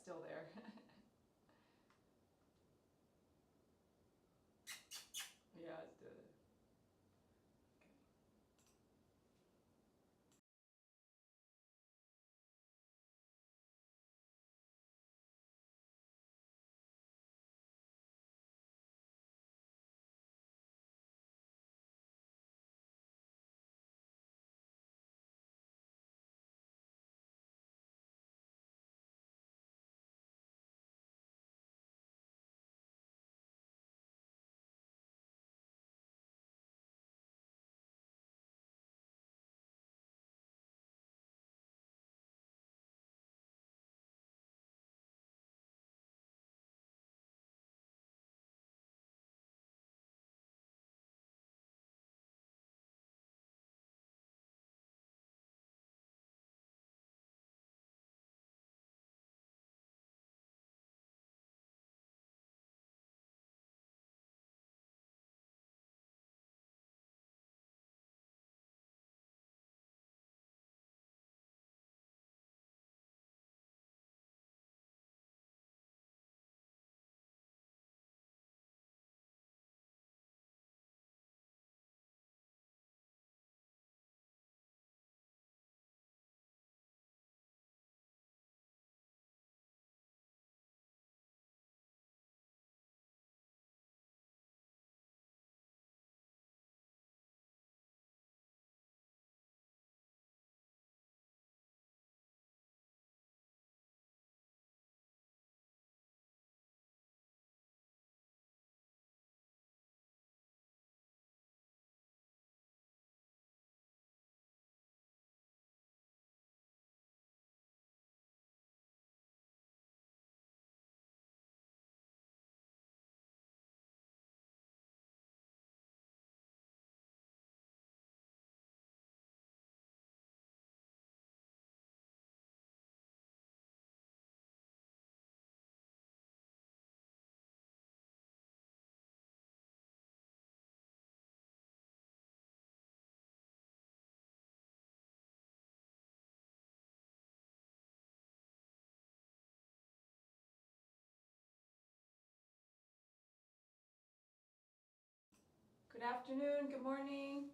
still there. Yeah, let's do it. Okay. Good afternoon, good morning.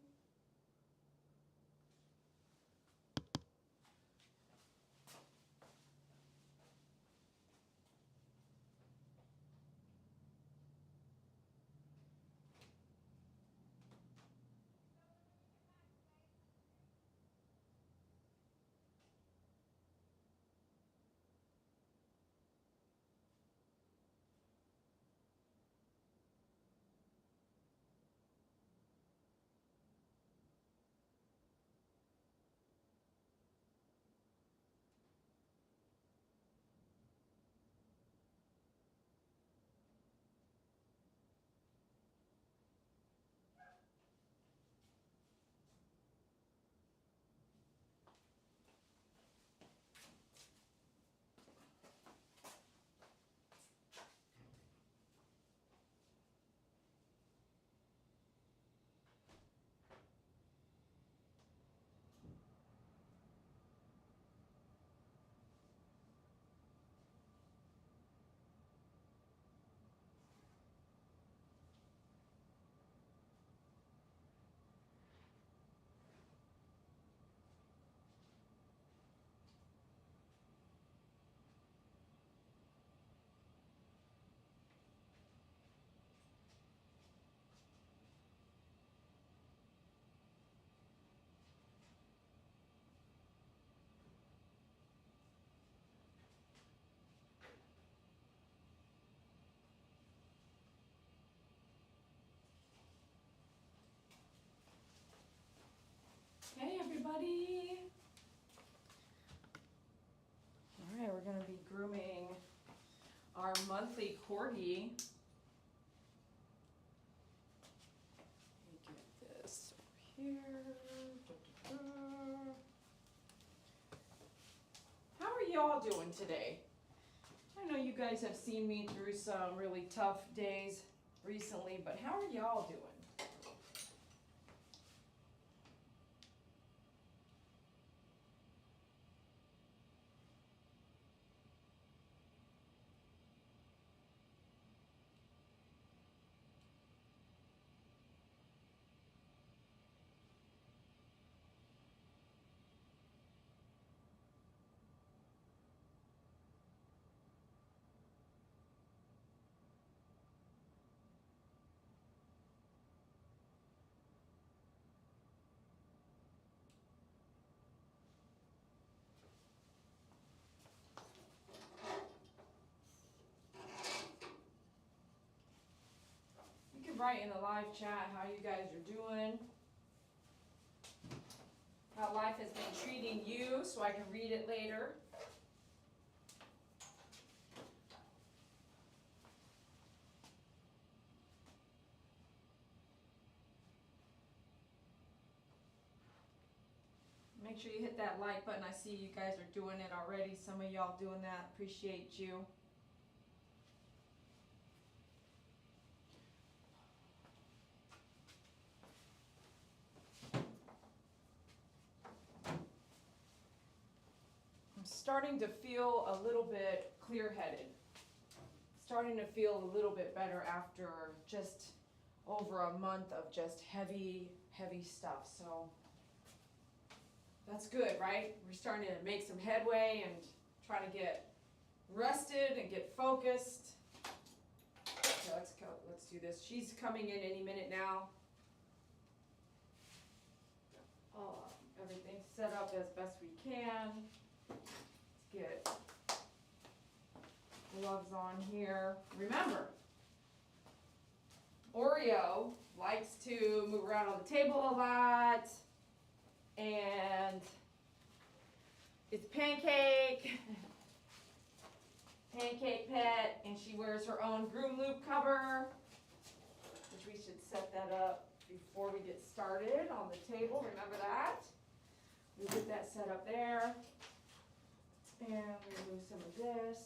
Hey everybody. All right, we're gonna be grooming our monthly Corgi. Let me get this over here. Da-da-da. How are y'all doing today? I know you guys have seen me through some really tough days recently, but how are y'all doing? write in the live chat how you guys are doing. How life has been treating you so I can read it later. Make sure you hit that like button. I see you guys are doing it already. Some of y'all doing that. Appreciate you. I'm starting to feel a little bit clear-headed. Starting to feel a little bit better after just over a month of just heavy stuff. So that's good, right? We're starting to make some headway and try to get rested and get focused. Okay, let's go. Let's do this. She's coming in any minute now. Everything's set up as best we can. Let's get gloves on here. Remember, Oreo likes to move around on the table a lot. And it's Pancake pet, and she wears her own groom loop cover, which we should set that up before we get started on the table. Remember that? We get that set up there, and remove some of this.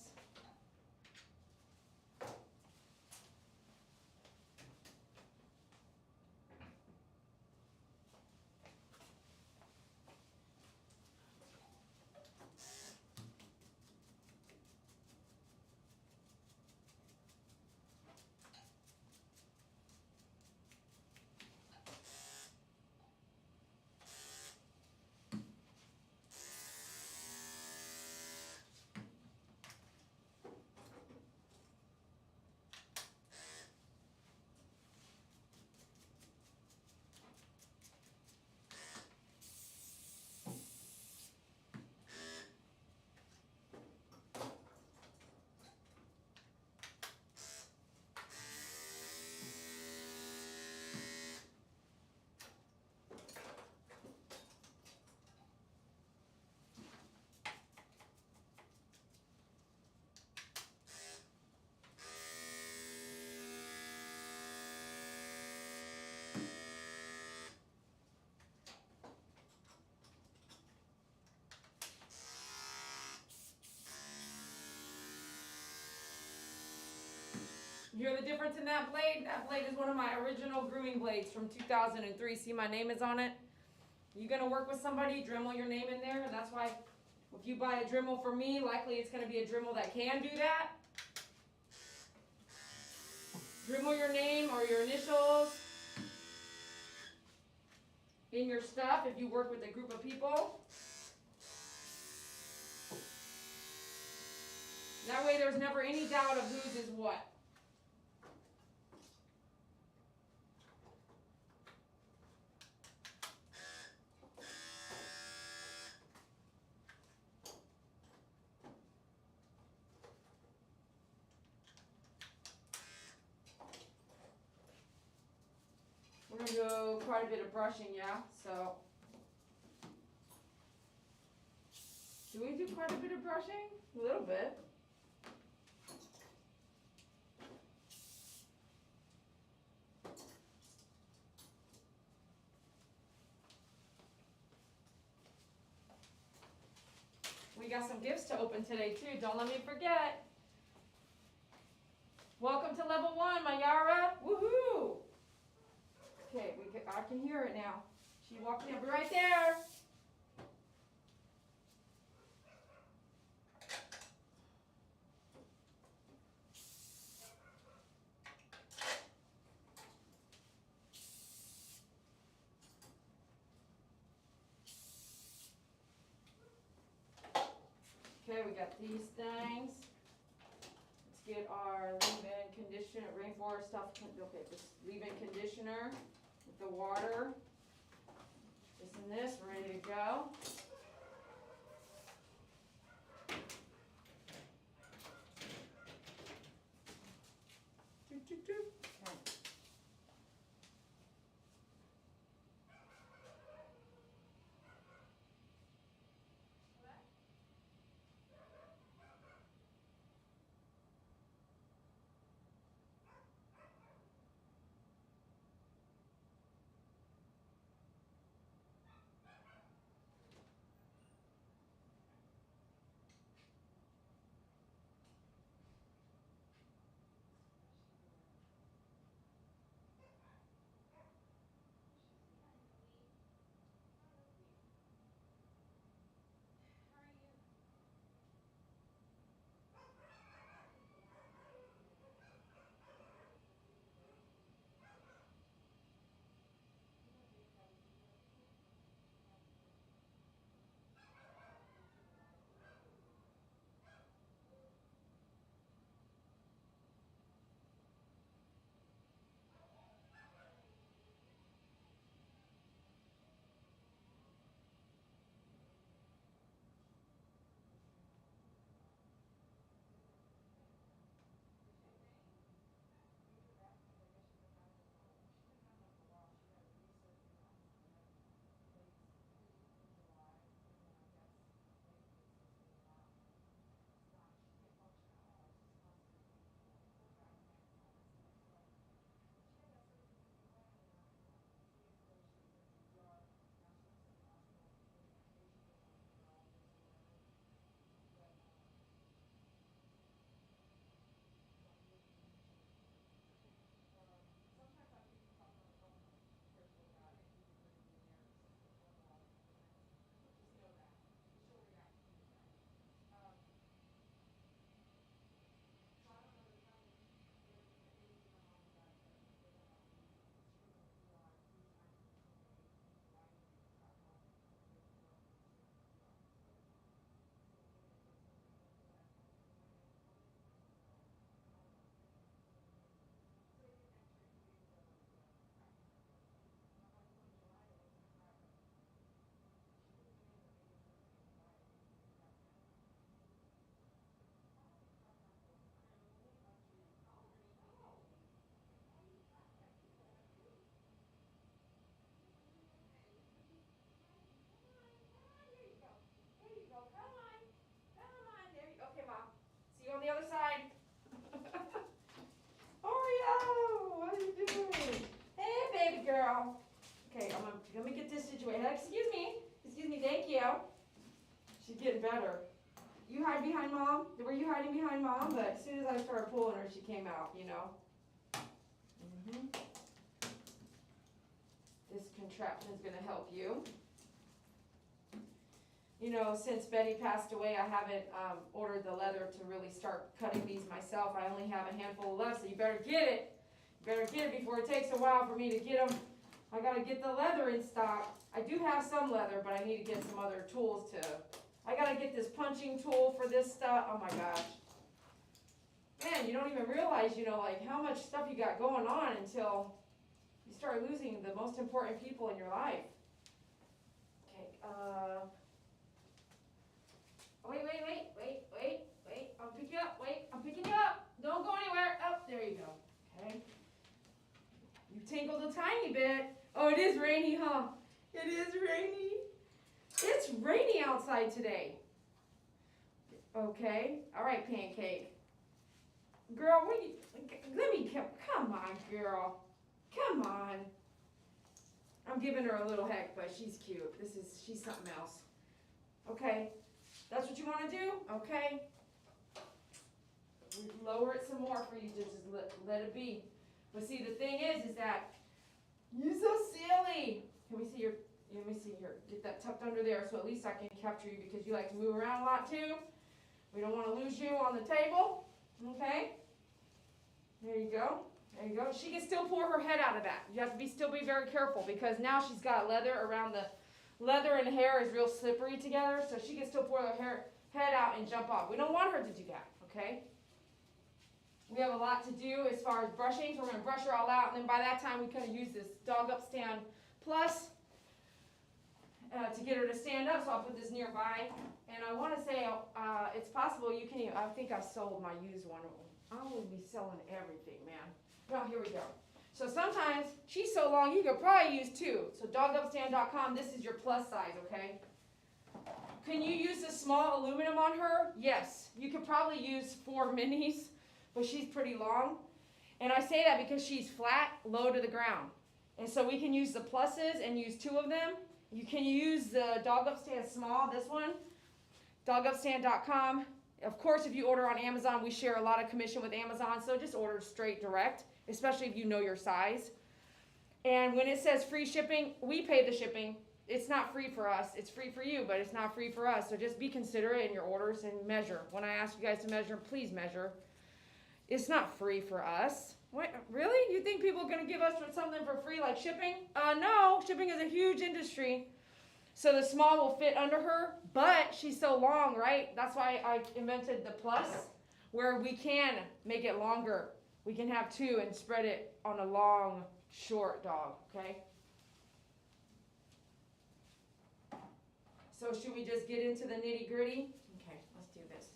You hear the difference in that blade? That blade is one of my original grooming blades from 2003. See, my name is on it. You're going to work with somebody, Dremel your name in there, and that's why if you buy a Dremel from me, likely it's going to be a Dremel that can do that. Dremel your name or your initials in your stuff if you work with a group of people. That way there's never any doubt of whose is what. We're going to do quite a bit of brushing, yeah? So, do we do quite a bit of brushing? A little bit. We got some gifts to open today, too. Don't let me forget. Welcome to level 1, Mayara. Woohoo! Okay, I can hear it now. She walked in. I'll be right there. Okay, we got these things. Let's get our leave-in conditioner, rainforest stuff. Okay, this leave-in conditioner with the water. This and this, ready to go. Okay. let me get this situated. Excuse me, thank you. She's getting better. You hide behind mom? Were you hiding behind mom? But as soon as I started pulling her, she came out, you know. This contraption is going to help you. You know, since Betty passed away, I haven't ordered the leather to really start cutting these myself. I only have a handful left, so you better get it. You better get it before it takes a while for me to get them. I got to get the leather in stock. I do have some leather, but I need to get some other tools to... I got to get this punching tool for this stuff. Oh my gosh. Man, you don't even realize, you know, like how much stuff you got going on until you start losing the most important people in your life. Okay, wait. I'll pick you up. Wait, I'm picking you up. Don't go anywhere. Oh, there you go. Okay. You tingled a tiny bit. Oh, it is rainy, huh? It is rainy. It's rainy outside today. Okay. All right, Pancake. Girl, come on, girl. Come on. I'm giving her a little heck, but she's cute. She's something else. Okay. That's what you want to do? Okay. Lower it some more for you. Just let it be. But see, the thing is that you're so silly. Let me see here. Get that tucked under there so at least I can capture you because you like to move around a lot too. We don't want to lose you on the table. Okay. There you go. She can still pour her head out of that. You have to still be very careful because now she's got leather around the leather and hair is real slippery together, so she can still pour her head out and jump off. We don't want her to do that, okay? We have a lot to do as far as brushing, so we're going to brush her all out, and then by that time we kind of use this Dog Up Stand Plus to get her to stand up, so I'll put this nearby. And I want to say it's possible you can, I think I sold my used one. I will be selling everything, man. Well, here we go. So sometimes she's so long you could probably use two. So dogupstand.com, this is your plus size, okay? Can you use the small aluminum on her? Yes. You could probably use 4 minis, but she's pretty long. And I say that because she's flat, low to the ground. And so we can use the pluses and use 2 of them. You can use the Dog Up Stand small, this one, dogupstand.com. Of course, if you order on Amazon, we share a lot of commission with Amazon, so just order straight direct, especially if you know your size. And when it says free shipping, we pay the shipping. It's not free for us. It's free for you, but it's not free for us. So just be considerate in your orders and measure. When I ask you guys to measure, please measure. It's not free for us. What, really? You think people are going to give us something for free like shipping? No, shipping is a huge industry. So the small will fit under her, but she's so long, right? That's why I invented the plus, where we can make it longer. We can have 2 and spread it on a long, short dog, okay? So should we just get into the nitty-gritty? Okay, let's do this.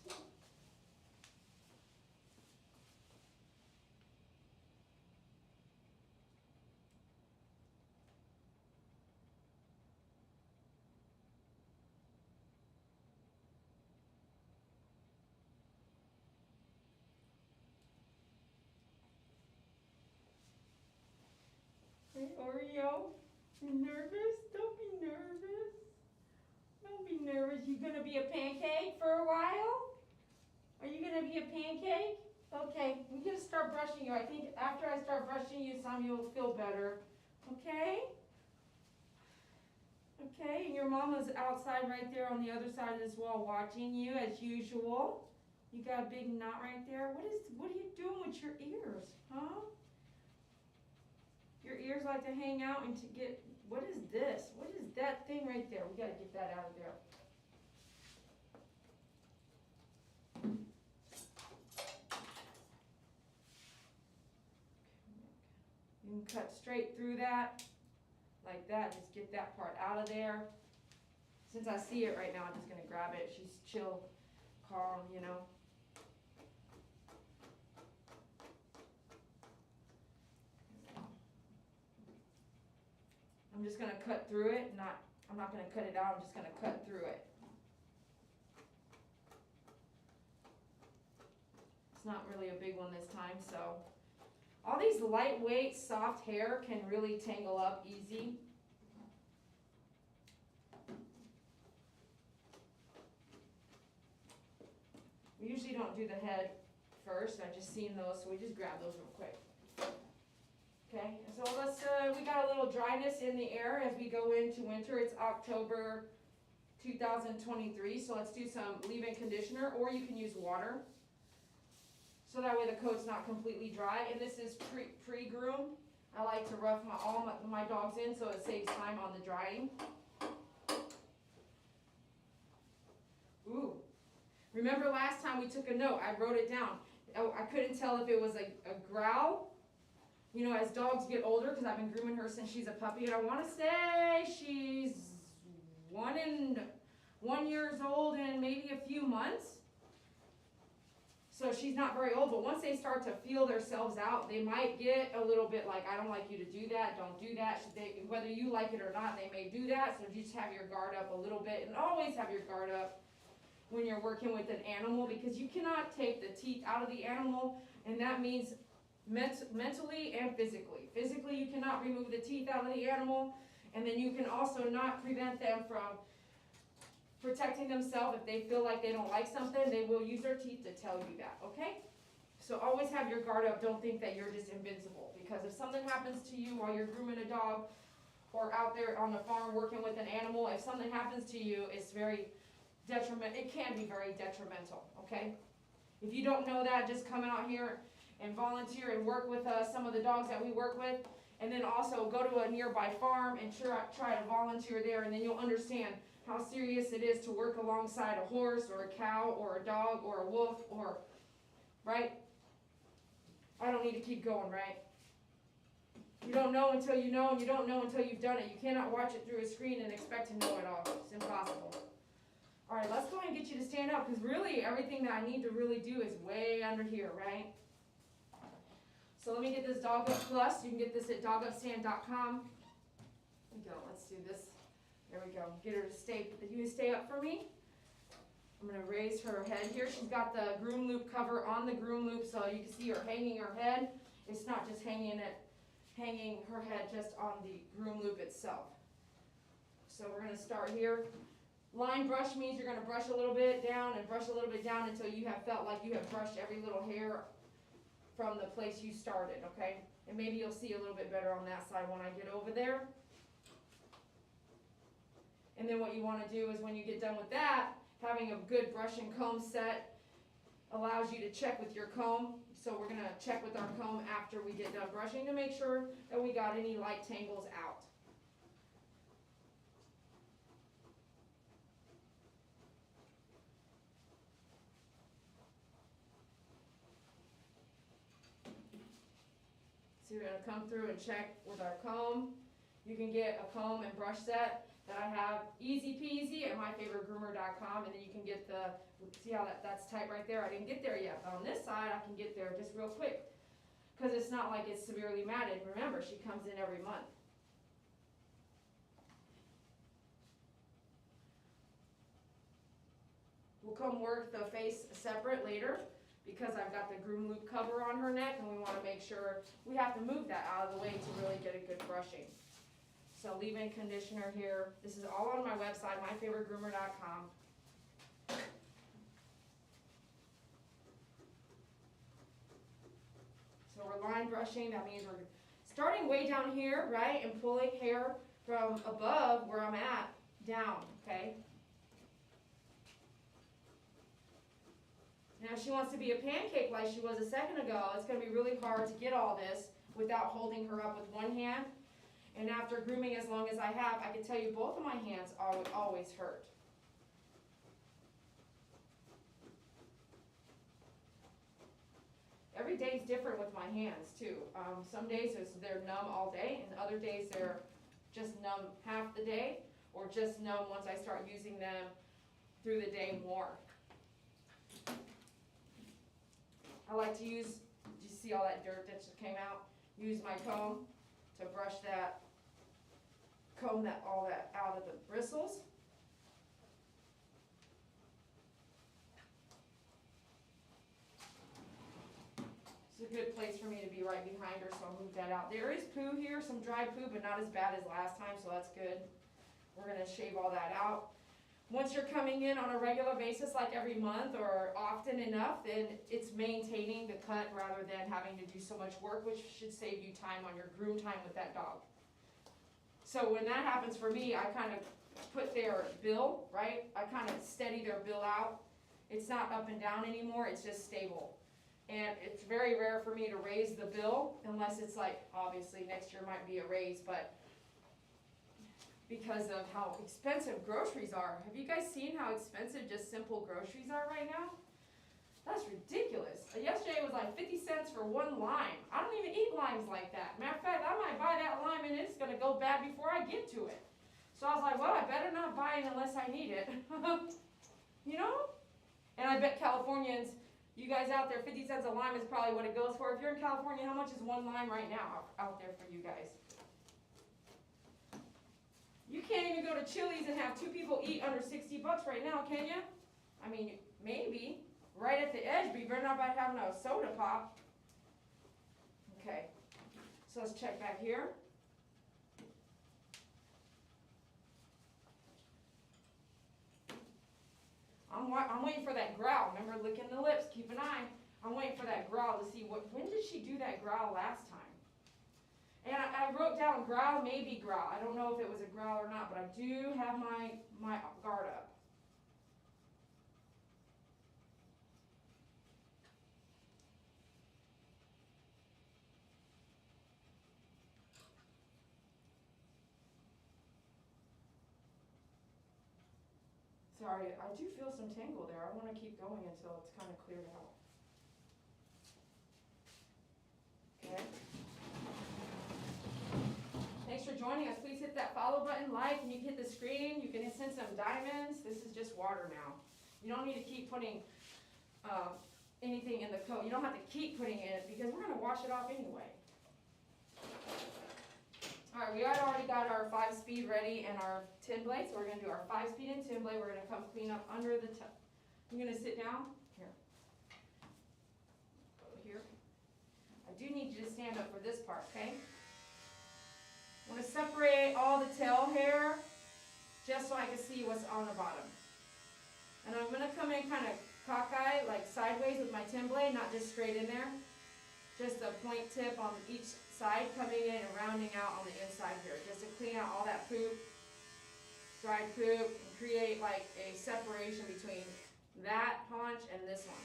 Hey, Oreo, you nervous? Don't be nervous. Don't be nervous. You gonna be a pancake for a while? Are you gonna be a pancake? Okay, I'm gonna start brushing you. I think after I start brushing you some, you'll feel better. Okay? Okay, and your mama's outside right there on the other side of this wall watching you as usual. You got a big knot right there. What are you doing with your ears, huh? Your ears like to hang out and to get, what is this? What is that thing right there? We gotta get that out of there. You can cut straight through that, like that. Just get that part out of there. Since I see it right now, I'm just gonna grab it. She's chill, calm, you know. I'm just gonna cut through it, I'm not gonna cut it out, I'm just gonna cut through it. It's not really a big one this time, so. All these lightweight, soft hair can really tangle up easy. usually don't do the head first. I've just seen those, so we just grab those real quick. Okay, so let's, we got a little dryness in the air as we go into winter. It's October 2023, so let's do some leave-in conditioner, or you can use water. So that way the coat's not completely dry. And this is pre-groom. I like to rough all my dogs in so it saves time on the drying. Ooh. Remember last time we took a note, I wrote it down. I couldn't tell if it was a growl. You know, as dogs get older, because I've been grooming her since she's a puppy, and I want to say she's 1 year old and maybe a few months. So she's not very old, but once they start to feel themselves out, they might get a little bit like, I don't like you to do that, don't do that. Whether you like it or not, they may do that, so just have your guard up a little bit, and always have your guard up when you're working with an animal, because you cannot take the teeth out of the animal, and that means mentally and physically. Physically, you cannot remove the teeth out of the animal, and then you can also not prevent them from protecting themselves. If they feel like they don't like something, they will use their teeth to tell you that, okay? So always have your guard up. Don't think that you're just invincible, because if something happens to you while you're grooming a dog or out there on the farm working with an animal, if something happens to you, it's very detrimental. It can be very detrimental, okay? If you don't know that, just come out here and volunteer and work with some of the dogs that we work with, and then also go to a nearby farm and try to volunteer there, and then you'll understand how serious it is to work alongside a horse or a cow or a dog or a wolf, or, right? I don't need to keep going, right? You don't know until you know, and you don't know until you've done it. You cannot watch it through a screen and expect to know it all. It's impossible. All right, let's go ahead and get you to stand up, because really everything that I need to really do is way under here, right? So let me get this Dog Up Plus. You can get this at dogupstand.com. There we go. Let's do this. There we go. Get her to stay. You stay up for me. I'm going to raise her head here. She's got the groom loop cover on the groom loop, so you can see her hanging her head. It's not just hanging her head just on the groom loop itself. So we're going to start here. Line brush means you're going to brush a little bit down and brush a little bit down until you have felt like you have brushed every little hair from the place you started, okay? And maybe you'll see a little bit better on that side when I get over there. And then what you want to do is, when you get done with that, having a good brush and comb set allows you to check with your comb. So we're going to check with our comb after we get done brushing to make sure that we got any light tangles out. So we're going to come through and check with our comb. You can get a comb and brush set that I have easy peasy at myfavoritegroomer.com, and then you can get the, see how that's tight right there? I didn't get there yet, but on this side I can get there just real quick, because it's not like it's severely matted. Remember, she comes in every month. We'll come work the face separate later, because I've got the groom loop cover on her neck, and we want to make sure we have to move that out of the way to really get a good brushing. So leave-in conditioner here. This is all on my website, myfavoritegroomer.com. So we're line brushing. That means we're starting way down here, right, and pulling hair from above where I'm at down, okay? Now, if she wants to be a pancake like she was a second ago, it's going to be really hard to get all this without holding her up with one hand. And after grooming as long as I have, I can tell you both of my hands always hurt. Every day is different with my hands too. Some days they're numb all day, and other days they're just numb half the day, or just numb once I start using them through the day more. I like to use, do you see all that dirt that just came out? Use my comb to brush that, comb all that out of the bristles. It's a good place for me to be right behind her, so I'll move that out. There is poo here, some dry poo, but not as bad as last time, so that's good. We're going to shave all that out. Once you're coming in on a regular basis, like every month or often enough, then it's maintaining the cut rather than having to do so much work, which should save you time on your groom time with that dog. So when that happens for me, I kind of put their bill, right? I kind of steady their bill out. It's not up and down anymore, it's just stable. And it's very rare for me to raise the bill, unless it's like, obviously next year might be a raise, but because of how expensive groceries are. Have you guys seen how expensive just simple groceries are right now? That's ridiculous. Yesterday it was like 50 cents for one lime. I don't even eat limes like that. Matter of fact, I might buy that lime and it's gonna go bad before I get to it. So I was like, well, I better not buy it unless I need it. You know? And I bet Californians, you guys out there, 50 cents a lime is probably what it goes for. If you're in California, how much is one lime right now out there for you guys? You can't even go to Chili's and have two people eat under 60 bucks right now, can you? I mean, maybe. Right at the edge, but you better not by having a soda pop. Okay, so let's check back here. I'm waiting for that growl. Remember, licking the lips, keep an eye. I'm waiting for that growl to see when did she do that growl last time? And I wrote down growl, maybe growl. I don't know if it was a growl or not, but I do have my guard up. Sorry, I do feel some tangle there. I want to keep going until it's kind of cleared out. Okay. Thanks for joining us. Please hit that follow button, like, and you can hit the screen. You can send some diamonds. This is just water now. You don't need to keep putting anything in the coat. You don't have to keep putting it because we're going to wash it off anyway. All right, we already got our 5-speed ready and our 10 blade, so we're going to do our 5-speed and 10 blade. We're going to come clean up under the tub. I'm going to sit down here. Go here. I do need you to stand up for this part, okay? I'm going to separate all the tail hair just so I can see what's on the bottom. And I'm going to come in kind of cockeye, like sideways with my 10 blade, not just straight in there. Just a point tip on each side coming in and rounding out on the inside here, just to clean out all that poop, dried poop, and create like a separation between that haunch and this one.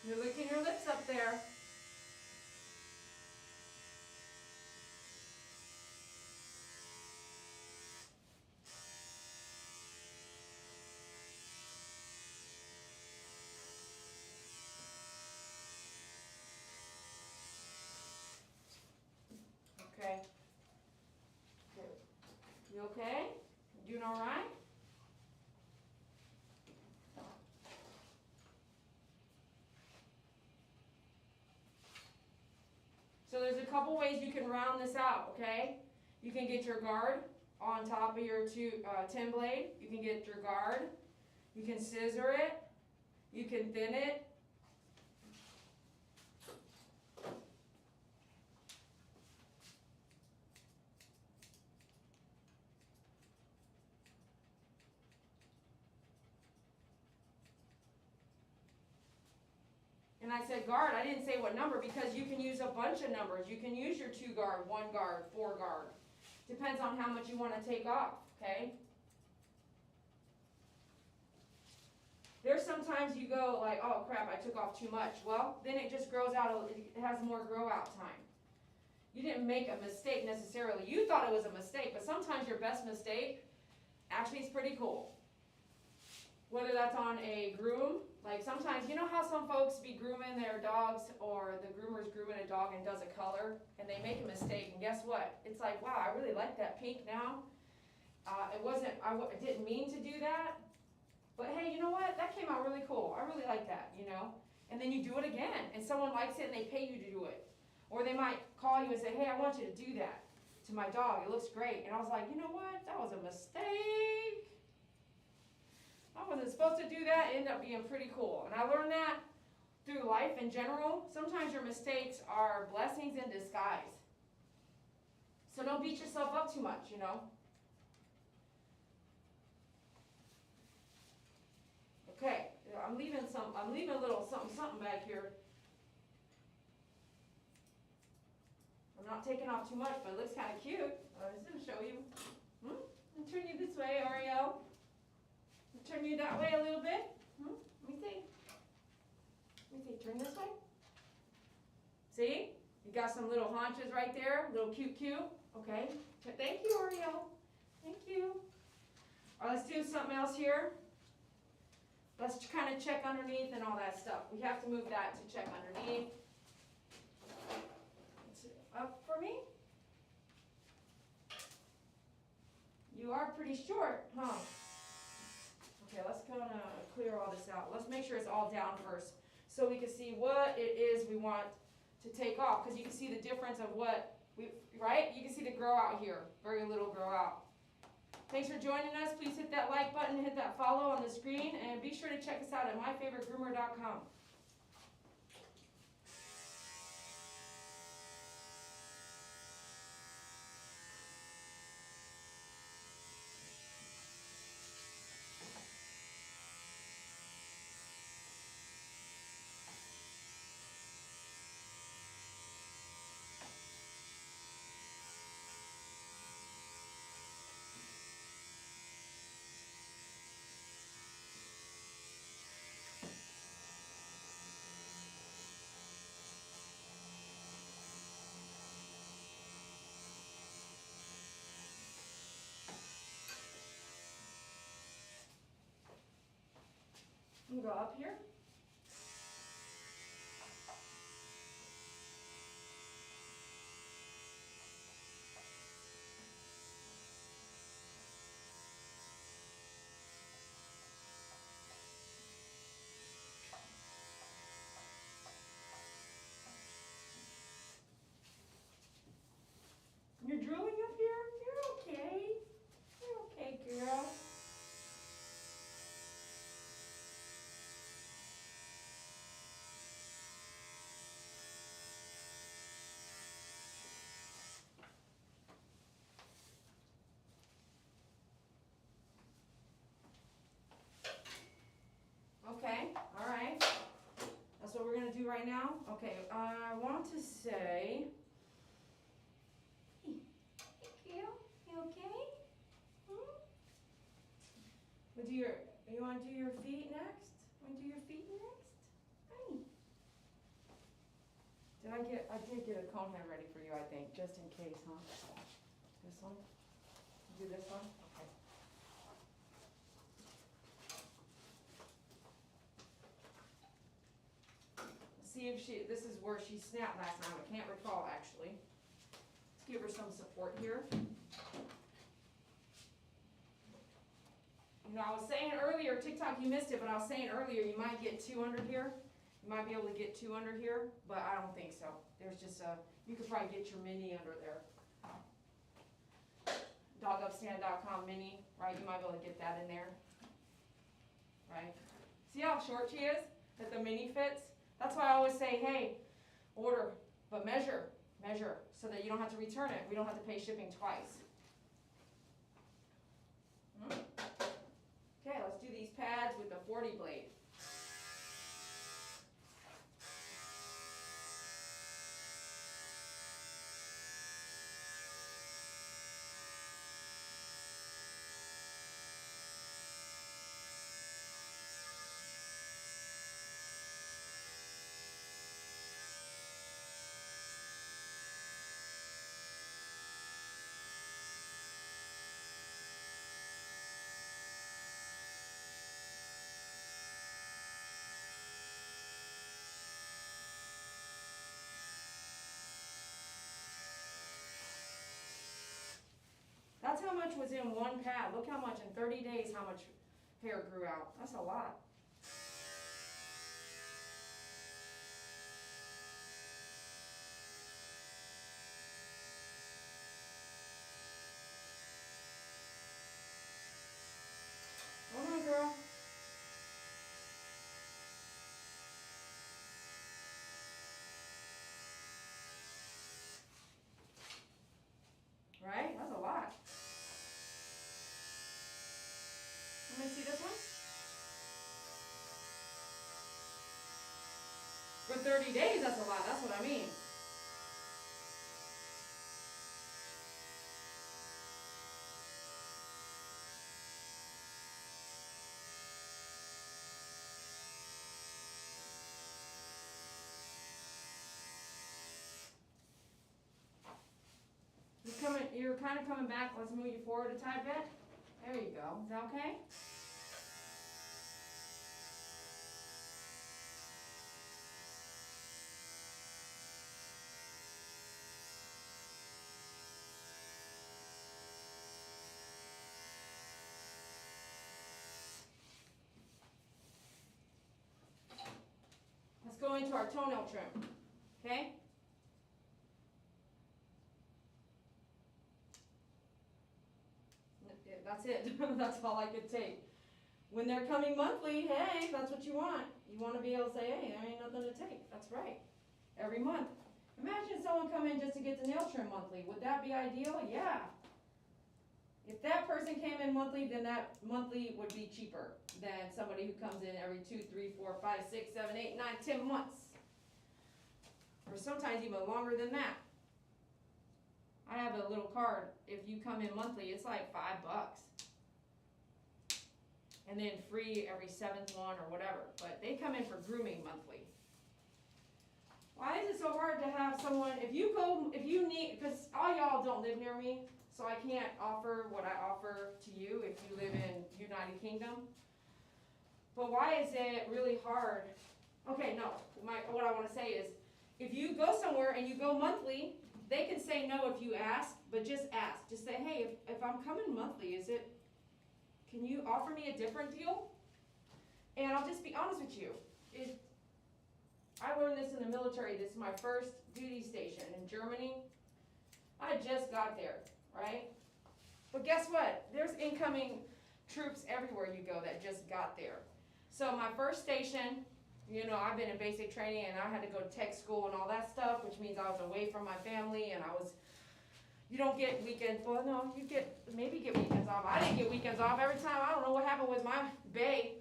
You're licking your lips up there. Okay. Good. You okay? You doing all right? So there's a couple ways you can round this out, okay? You can get your guard on top of your 10 blade. You can get your guard. You can scissor it. You can thin it. And I said guard, I didn't say what number because you can use a bunch of numbers. You can use your 2 guard, 1 guard, 4 guard. Depends on how much you want to take off, okay? There's sometimes you go like, oh crap, I took off too much. Well, then it just grows out, it has more grow out time. You didn't make a mistake necessarily. You thought it was a mistake, but sometimes your best mistake actually is pretty cool. Whether that's on a groom, like sometimes, you know how some folks be grooming their dogs, or the groomer's grooming a dog and does a color, and they make a mistake, and guess what? It's like, wow, I really like that pink now. I didn't mean to do that, but hey, you know what? That came out really cool. I really like that, you know? And then you do it again, and someone likes it and they pay you to do it. Or they might call you and say, hey, I want you to do that to my dog. It looks great. And I was like, you know what? That was a mistake. I wasn't supposed to do that. It ended up being pretty cool. And I learned that through life in general. Sometimes your mistakes are blessings in disguise. So don't beat yourself up too much, you know? Okay, I'm leaving a little something back here. I'm not taking off too much, but it looks kind of cute. I was going to show you. I'll turn you this way, Ariel. I'll turn you that way a little bit. Let me see. Turn this way. See? You got some little haunches right there. Little cute. Okay. Thank you, Ariel. Thank you. All right, let's do something else here. Let's kind of check underneath and all that stuff. We have to move that to check underneath. Up for me? You are pretty short, huh? Okay, let's kind of clear all this out. Let's make sure it's all down first so we can see what it is we want to take off, because you can see the difference of what right? You can see the grow out here. Very little grow out. Thanks for joining us. Please hit that like button, hit that follow on the screen, and be sure to check us out at myfavoritegroomer.com. You can go up here. You're drooling up here? You're okay. You're okay, girl. Okay, all right. That's what we're going to do right now. Okay, I want to say, hey, girl, you okay? We'll do you want to do your feet next? Want to do your feet next? Hey. I did get a cone head ready for you, I think, just in case, huh? This one? Do this one? Okay. See if this is where she snapped last time. I can't recall, actually. Let's give her some support here. You know, I was saying earlier, TikTok, you missed it, but I was saying earlier, you might get 2 under here. You might be able to get 2 under here, but I don't think so. There's just you could probably get your mini under there. Dogupstand.com mini, right? You might be able to get that in there, right? See how short she is? That the mini fits? That's why I always say, hey, order, but measure, so that you don't have to return it. We don't have to pay shipping twice. Okay, let's do these pads with the 40 blade. much was in one pad. Look how much in 30 days, how much hair grew out. That's a lot. Hold on, girl. Right? That's a lot. Let me see this one. For 30 days, that's a lot. That's what I mean. You're kind of coming back. Let's move you forward a tad bit. There you go. Is that okay? Let's go into our toenail trim. Okay? That's it. That's all I could take. When they're coming monthly, hey, that's what you want. You want to be able to say, hey, there ain't nothing to take. That's right. Every month. Imagine someone come in just to get the nail trim monthly. Would that be ideal? Yeah. If that person came in monthly, then that monthly would be cheaper than somebody who comes in every 2, 3, 4, 5, 6, 7, 8, 9, 10 months. Or sometimes even longer than that. I have a little card. If you come in monthly, it's like $5. And then free every 7th one or whatever. But they come in for grooming monthly. Why is it so hard to have someone, if you need, because all y'all don't live near me, so I can't offer what I offer to you if you live in United Kingdom. But why is it really hard? Okay, no, what I want to say is, if you go somewhere and you go monthly, they can say no if you ask, but just ask. Just say, hey, if I'm coming monthly, can you offer me a different deal? And I'll just be honest with you. I learned this in the military. This is my first duty station in Germany. I just got there, right? But guess what? There's incoming troops everywhere you go that just got there. So my first station, I've been in basic training and I had to go to tech school and all that stuff, which means I was away from my family and you don't get weekends, well no, maybe get weekends off. I didn't get weekends off every time. I don't know what happened with my bay.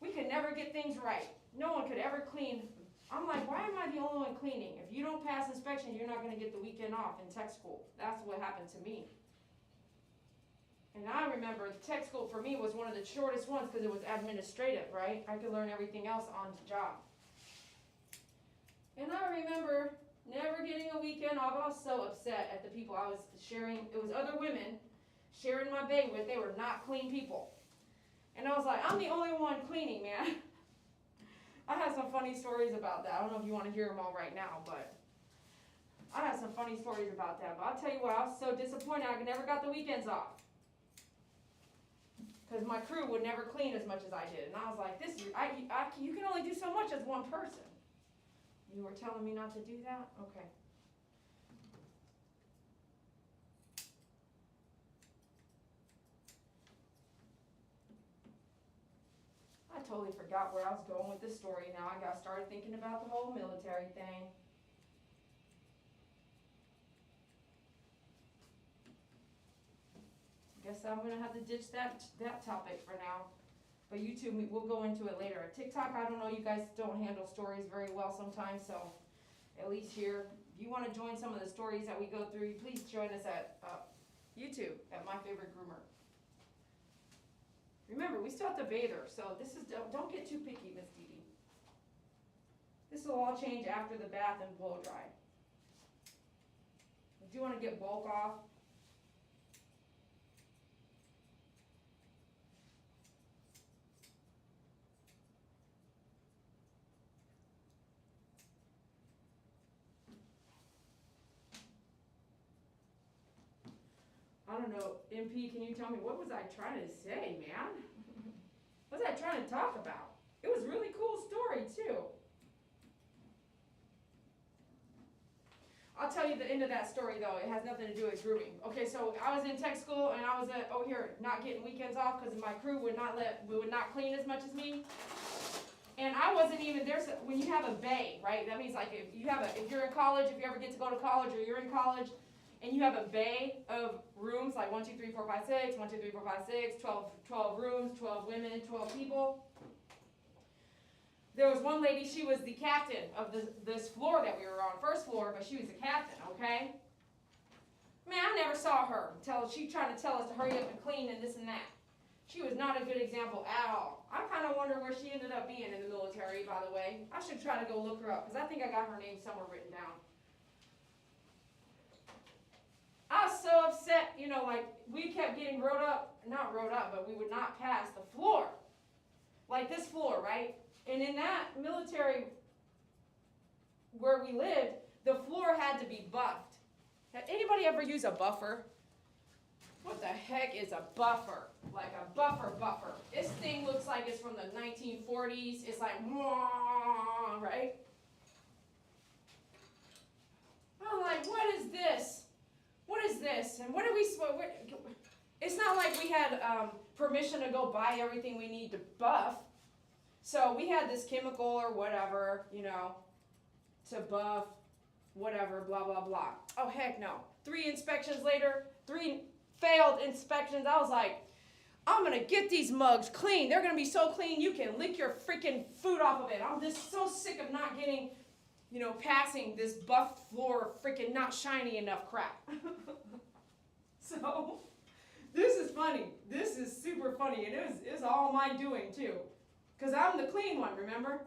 We could never get things right. No one could ever clean. I'm like, why am I the only one cleaning? If you don't pass inspection, you're not going to get the weekend off in tech school. That's what happened to me. And I remember tech school for me was one of the shortest ones because it was administrative, right? I could learn everything else on the job. And I remember never getting a weekend off. I was so upset at the people I was sharing. It was other women sharing my bay with. They were not clean people. And I was like, I'm the only one cleaning, man. I have some funny stories about that. I don't know if you want to hear them all right now, but I have some funny stories about that. But I'll tell you what, I was so disappointed I never got the weekends off. Because my crew would never clean as much as I did. And I was like, you can only do so much as one person. You were telling me not to do that? Okay. I totally forgot where I was going with this story. Now I got started thinking about the whole military thing. Guess I'm going to have to ditch that topic for now. But YouTube, we'll go into it later. TikTok, I don't know, you guys don't handle stories very well sometimes, so at least here, if you want to join some of the stories that we go through, please join us at YouTube at My Favorite Groomer. Remember, we still have to bathe her, so don't get too picky, Miss Dee Dee. This will all change after the bath and blow dry. If you want to get bulk off, I don't don't know, MP, can you tell me, what was I trying to say, man? What was I trying to talk about? It was a really cool story, too. I'll tell you the end of that story, though. It has nothing to do with grooming. Okay, so I was in tech school, and I was not getting weekends off because my crew would not clean as much as me. And I wasn't even there. When you have a bay, right? That means like if you're in college, if you ever get to go to college, or you're in college, and you have a bay of rooms, like 1, 2, 3, 4, 5, 6, 1, 2, 3, 4, 5, 6, 12 rooms, 12 women, 12 people. There was one lady, she was the captain of this floor that we were on, first floor, but she was the captain, okay? Man, I never saw her until she tried to tell us to hurry up and clean and this and that. She was not a good example at all. I kind of wonder where she ended up being in the military, by the way. I should try to go look her up, because I think I got her name somewhere written down. I was so upset, you know, like, we kept getting not rode up, but we would not pass the floor. Like this floor, right? And in that military where we lived, the floor had to be buffed. Had anybody ever use a buffer? What the heck is a buffer? Like a buffer. This thing looks like it's from the 1940s. It's like, right? I'm like, what is this? What is this? And what are we supposed to... It's not like we had permission to go buy everything we need to buff. So we had this chemical or whatever, you know, to buff, whatever, blah, blah, blah. Oh, heck no. 3 inspections later, 3 failed inspections. I was like, I'm going to get these mugs clean. They're going to be so clean you can lick your freaking food off of it. I'm just so sick of not getting, you know, passing this buffed floor freaking not shiny enough crap. So, this is funny. This is super funny. And it's all my doing, too. Because I'm the clean one, remember?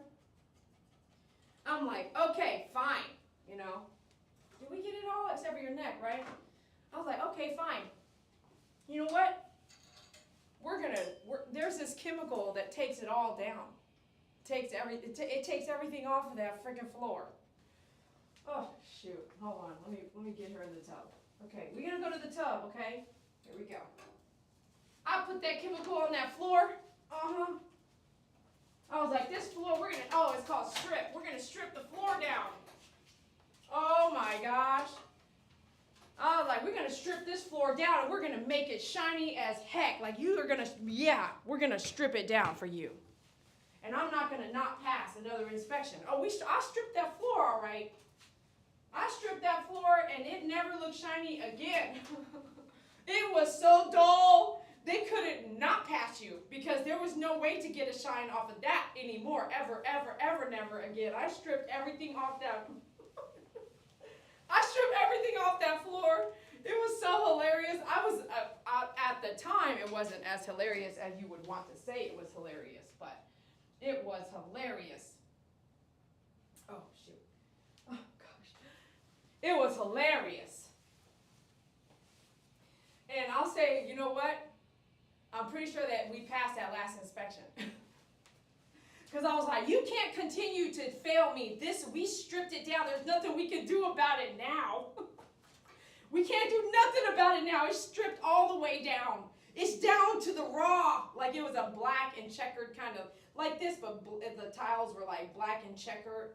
I'm like, okay, fine, you know. Did we get it all? Except for your neck, right? I was like, okay, fine. You know what? There's this chemical that takes it all down. It takes everything off of that freaking floor. Oh, shoot. Hold on. Let me get her in the tub. Okay, we're going to go to the tub, okay? Here we go. I put that chemical on that floor. Uh-huh. I was like, this floor, it's called strip. We're going to strip the floor down. Oh my gosh. I was like, we're going to strip this floor down and we're going to make it shiny as heck. Like we're going to strip it down for you. And I'm not going to not pass another inspection. Oh, I stripped that floor all right. I stripped that floor and it never looked shiny again. It was so dull. They couldn't not pass you because there was no way to get a shine off of that anymore. Ever, never again. I stripped everything off that. Floor. It was so hilarious. At the time, it wasn't as hilarious as you would want to say it was hilarious, but it was hilarious. Oh, shoot. Oh, gosh. It was hilarious. And I'll say, you know what? I'm pretty sure that we passed that last inspection. Because I was like, you can't continue to fail me. We stripped it down. There's nothing we can do about it now. We can't do nothing about it now. It's stripped all the way down. It's down to the raw. Like it was a black and checkered kind of, like this, but the tiles were like black and checkered.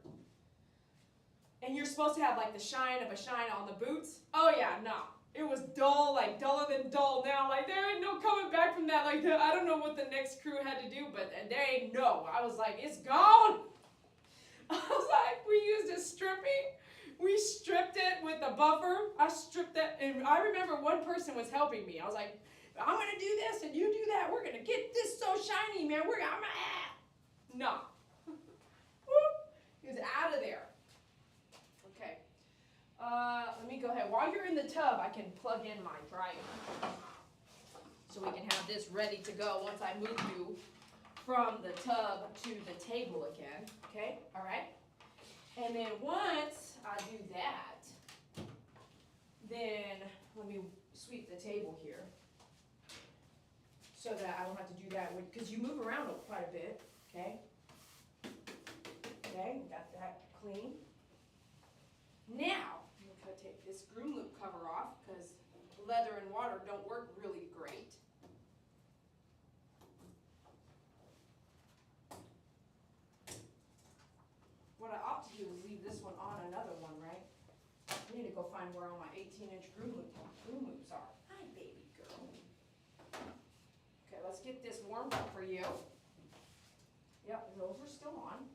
And you're supposed to have like the shine of a shine on the boots. Oh yeah, no. It was dull, like duller than dull now. Like there ain't no coming back from that. Like I don't know what the next crew had to do, but there ain't no. I was like, it's gone. I was like, we used it stripping. We stripped it with a buffer. I stripped that, and I remember one person was helping me. I was like, I'm gonna do this and you do that. We're gonna get this so shiny, man. No. He was out of there. Okay. Let me go ahead. While you're in the tub, I can plug in my dryer. So we can have this ready to go once I move you from the tub to the table again. Okay? All right? And then once I do that, then let me sweep the table here so that I don't have to do that because you move around quite a bit. Okay? Okay, got that clean. Now, I'm going to take this groom loop cover off because leather and water don't work really great. What I ought to do is leave this one on another one, right? I need to go find where all my 18-inch groom loops are. Hi, baby girl. Okay, let's get this warmed up for you. Yep, those are still on.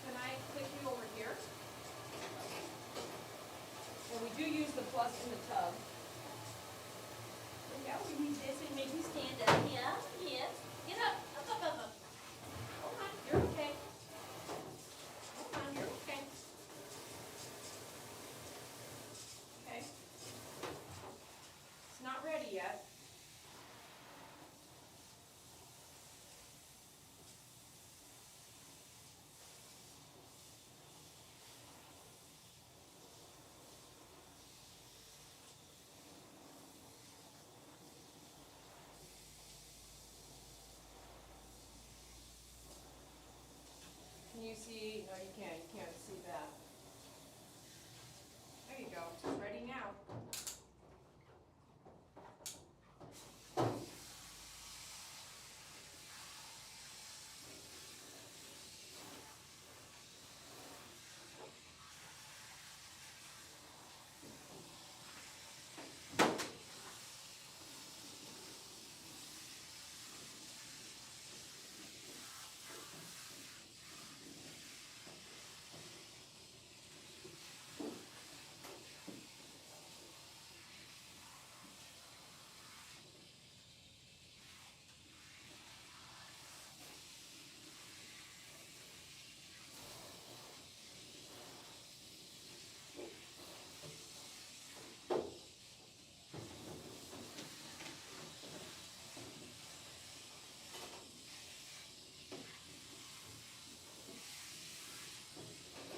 Can I click you over here? And we do use the plus in the tub. Yeah, we need this and make you stand up. Yeah, yes. Get up, up, up, up, up. Hold on, you're okay. Hold on, you're okay. Okay. It's not ready yet. Can you see? No, you can't. You can't see that. There you go. It's ready now.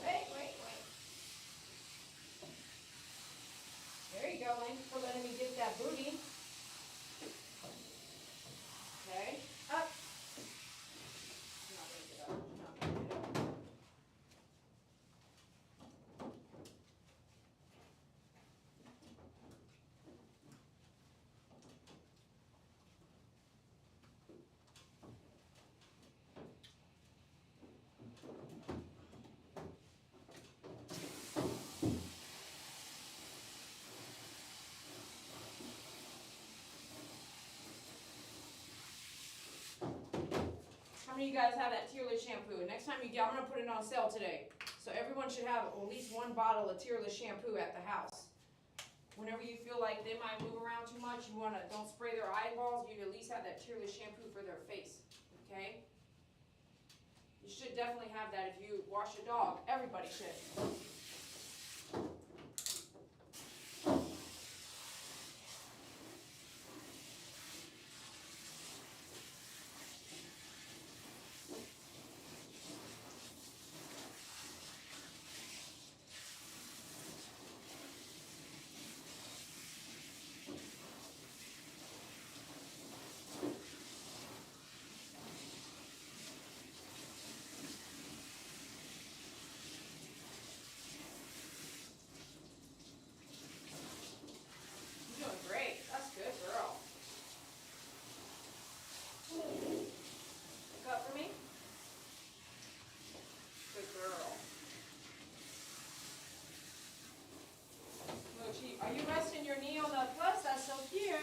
Wait, wait, wait. There you go. Thanks for letting me get that booty. Okay. Up. I'm not gonna get up. I'm not gonna get up. How many of you guys have that tearless shampoo? Next time you get, I'm gonna put it on sale today. So everyone should have at least one bottle of tearless shampoo at the house. Whenever you feel like they might move around too much, you wanna, don't spray their eyeballs, you at least have that tearless shampoo for their face, okay? You should definitely have that if you wash a dog. Everybody should. You're doing great. That's good, girl. Look up for me. Good girl. Mochi, are you resting your knee on the plus? That's so cute.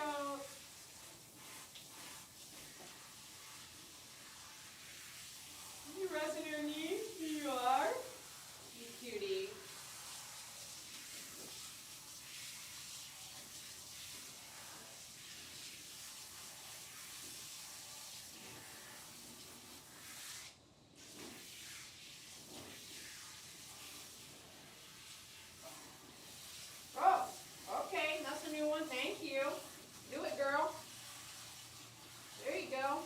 You resting your knee? You are. You cutie. Oh, okay. That's a new one. Thank you. Do it, girl. There you go.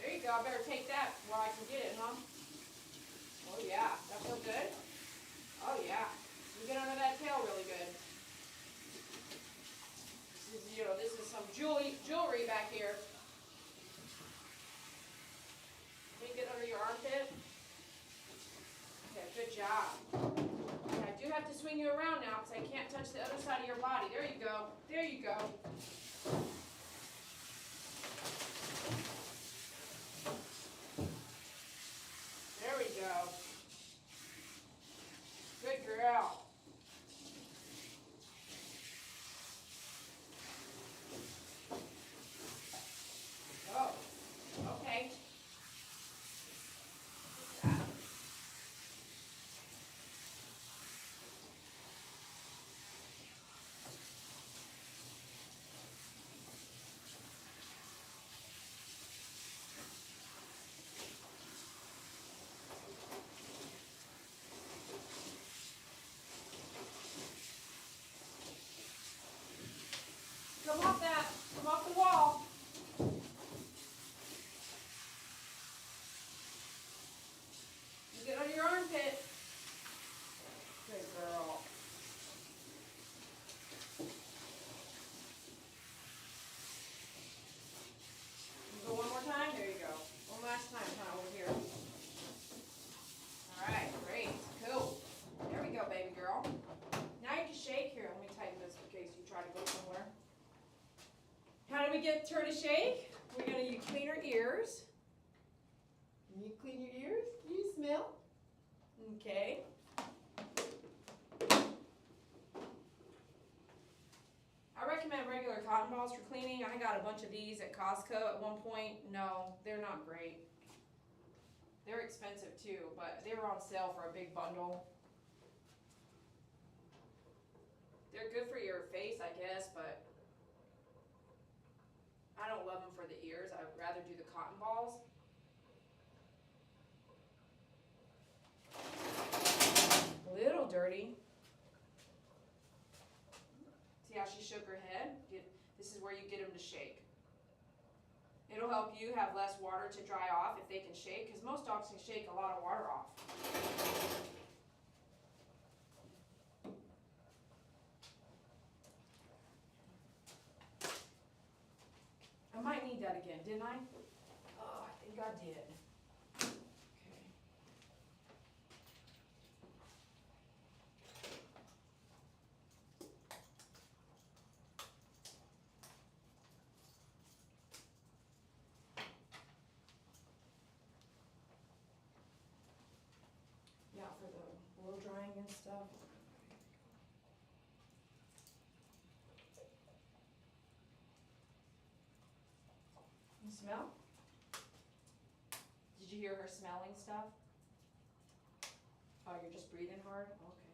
There you go. I better take that while I can get it, huh? Oh, yeah. That feel good? Oh, yeah. You get under that tail really good. This is, this is some jewelry back here. Can you get under your armpit? Okay, good job. Okay, I do have to swing you around now because I can't touch the other side of your body. There you go. There you go. There we go. Good girl. Oh, okay. Come off that. Come off the wall. You get under your armpit. Good girl. You go one more time. There you go. One last time, huh, over here. All right, great. Cool. There we go, baby girl. Now you can shake. Here, let me tighten this in case you try to go somewhere. How do we get her to shake? We're going to clean her ears. Can you clean your ears? Do you smell? Okay. I recommend regular cotton balls for cleaning. I got a bunch of these at Costco at one point. No, they're not great. They're expensive too, but they were on sale for a big bundle. They're good for your face, I guess, but I don't love them for the ears. I would rather do the cotton balls. A little dirty. See how she shook her head? This is where you get them to shake. It'll help you have less water to dry off if they can shake, because most dogs can shake a lot of water off. I might need that again, didn't I? Oh, I think I did. Okay. Yeah, for the blow drying and stuff. You smell? Did you hear her smelling stuff? Oh, you're just breathing hard? Okay.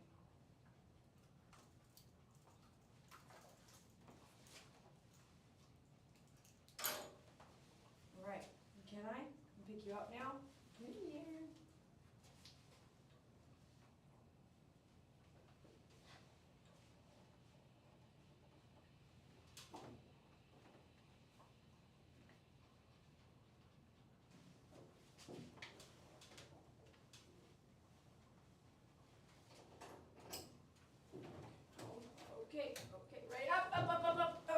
All right. Can I pick you up now? Come here. Okay, right up.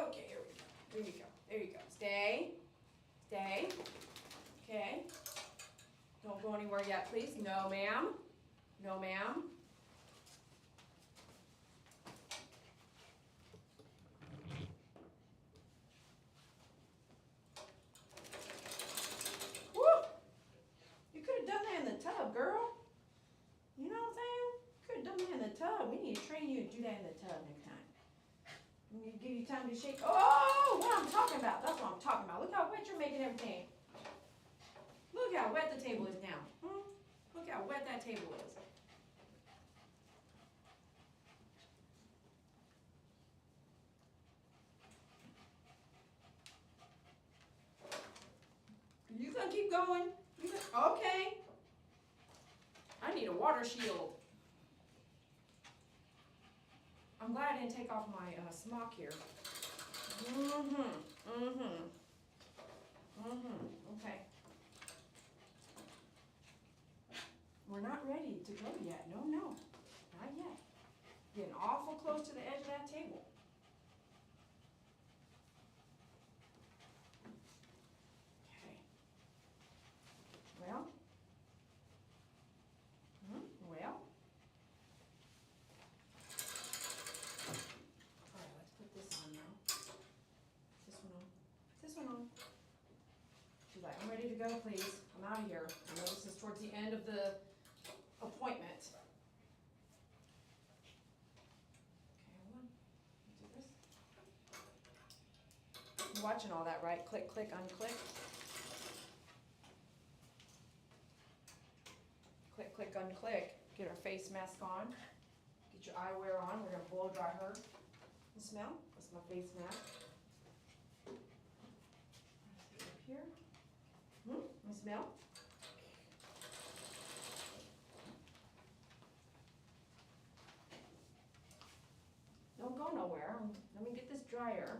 Okay, here we go. There you go. There you go. Stay. Stay. Okay. Don't go anywhere yet, please. No, ma'am. No, ma'am. Woo! You could have done that in the tub, girl. You know what I'm saying? Could have done that in the tub. We need to train you to do that in the tub next time. We need to give you time to shake. Oh, what I'm talking about. That's what I'm talking about. Look how wet you're making everything. Look how wet the table is now. Look how wet that table is. You gonna keep going? Okay. I need a water shield. I'm glad I didn't take off my smock here. Okay. We're not ready to go yet. No, not yet. Getting awful close to the edge of that table. to go, please. I'm out of here. I know this is towards the end of the appointment. Okay, hold on. Do this. You're watching all that, right? Click, click, unclick. Click, click, unclick. Get her face mask on. Get your eyewear on. We're gonna blow dry her. You smell? That's my face mask. Up here. You smell? Don't go nowhere. Let me get this dryer.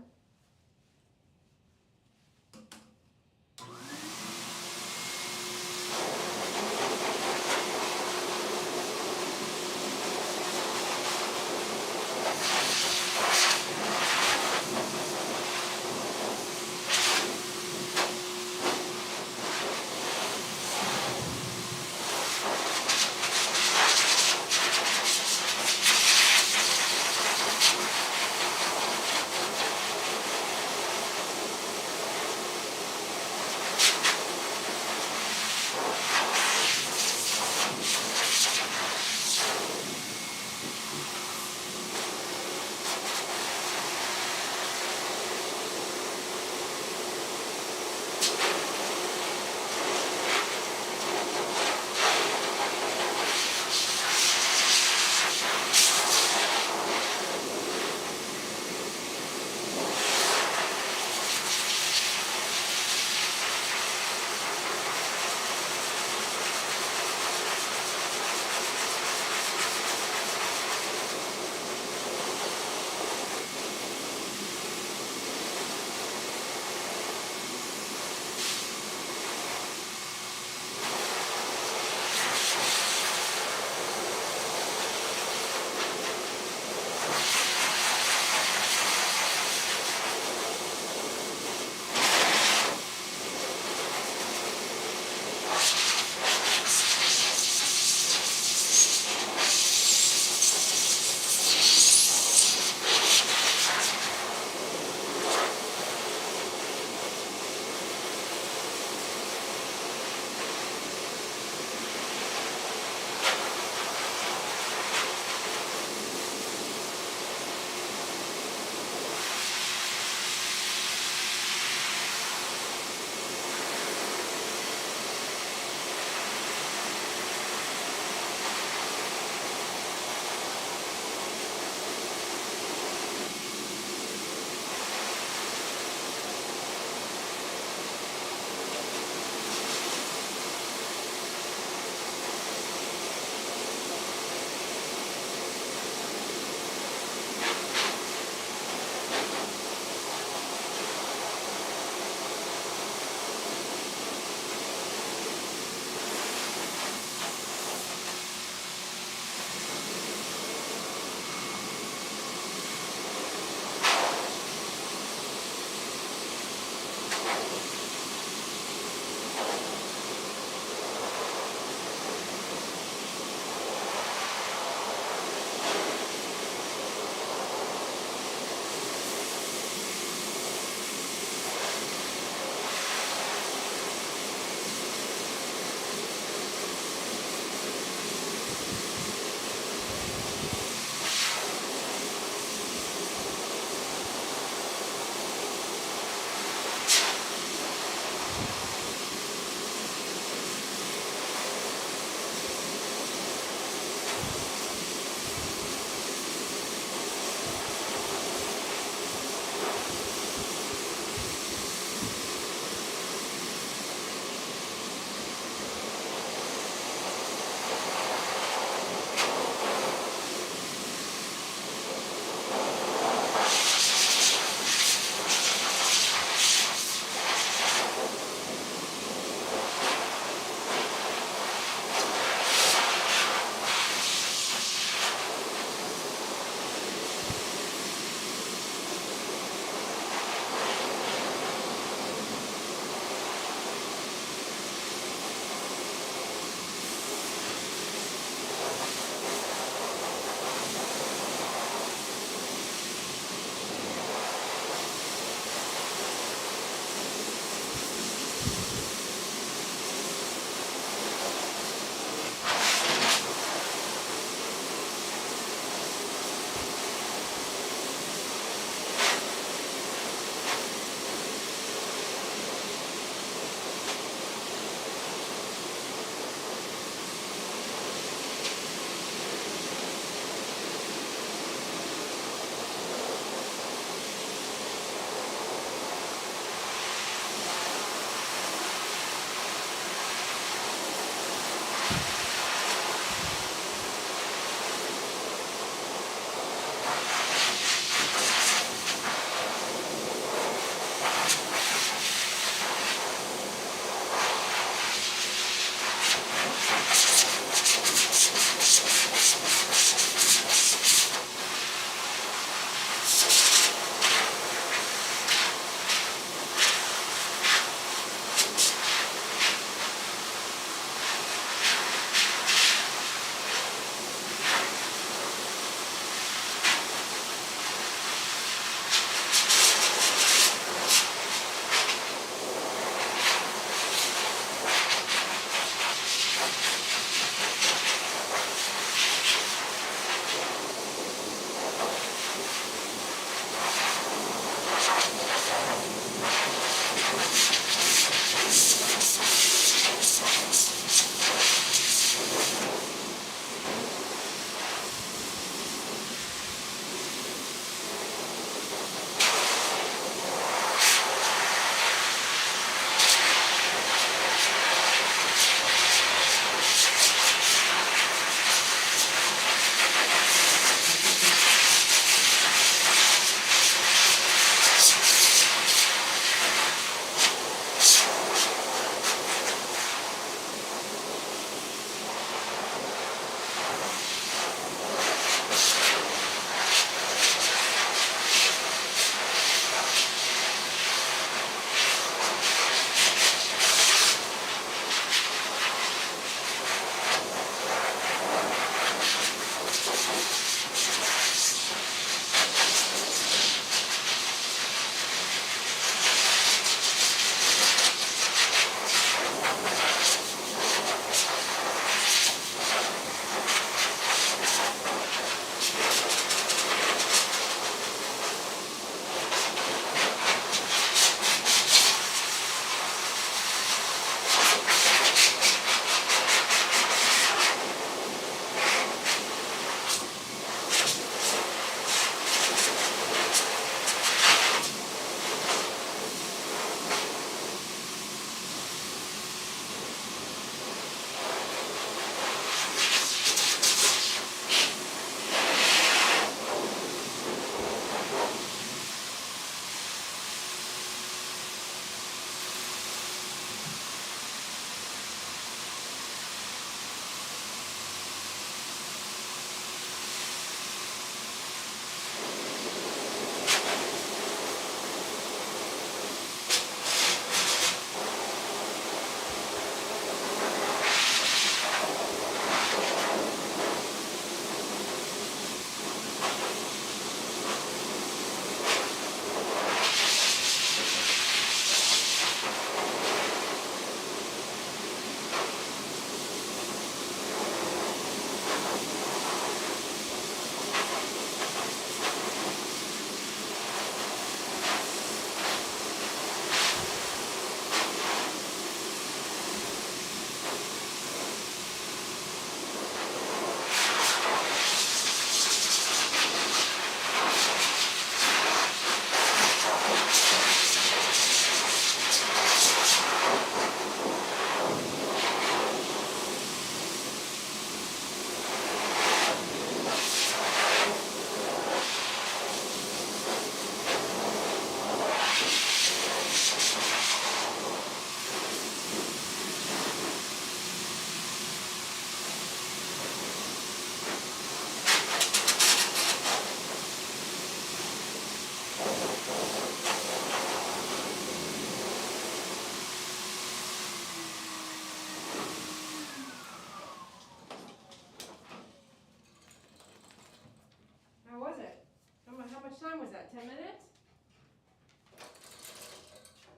much time was that? 10 minutes?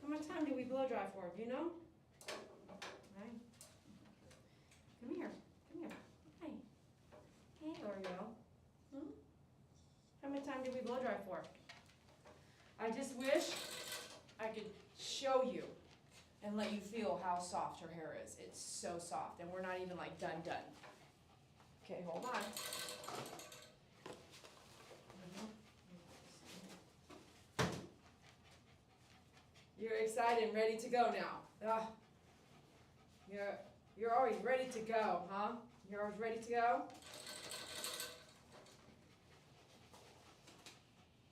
How much time did we blow dry for? Do you know? Right. Come here. Come here. Hi. Hey, Oreo. Hmm? How much time did we blow dry for? I just wish I could show you and let you feel how soft her hair is. It's so soft, and we're not even like done. Okay, hold on. You're excited and ready to go now. You're always ready to go, huh? You're always ready to go?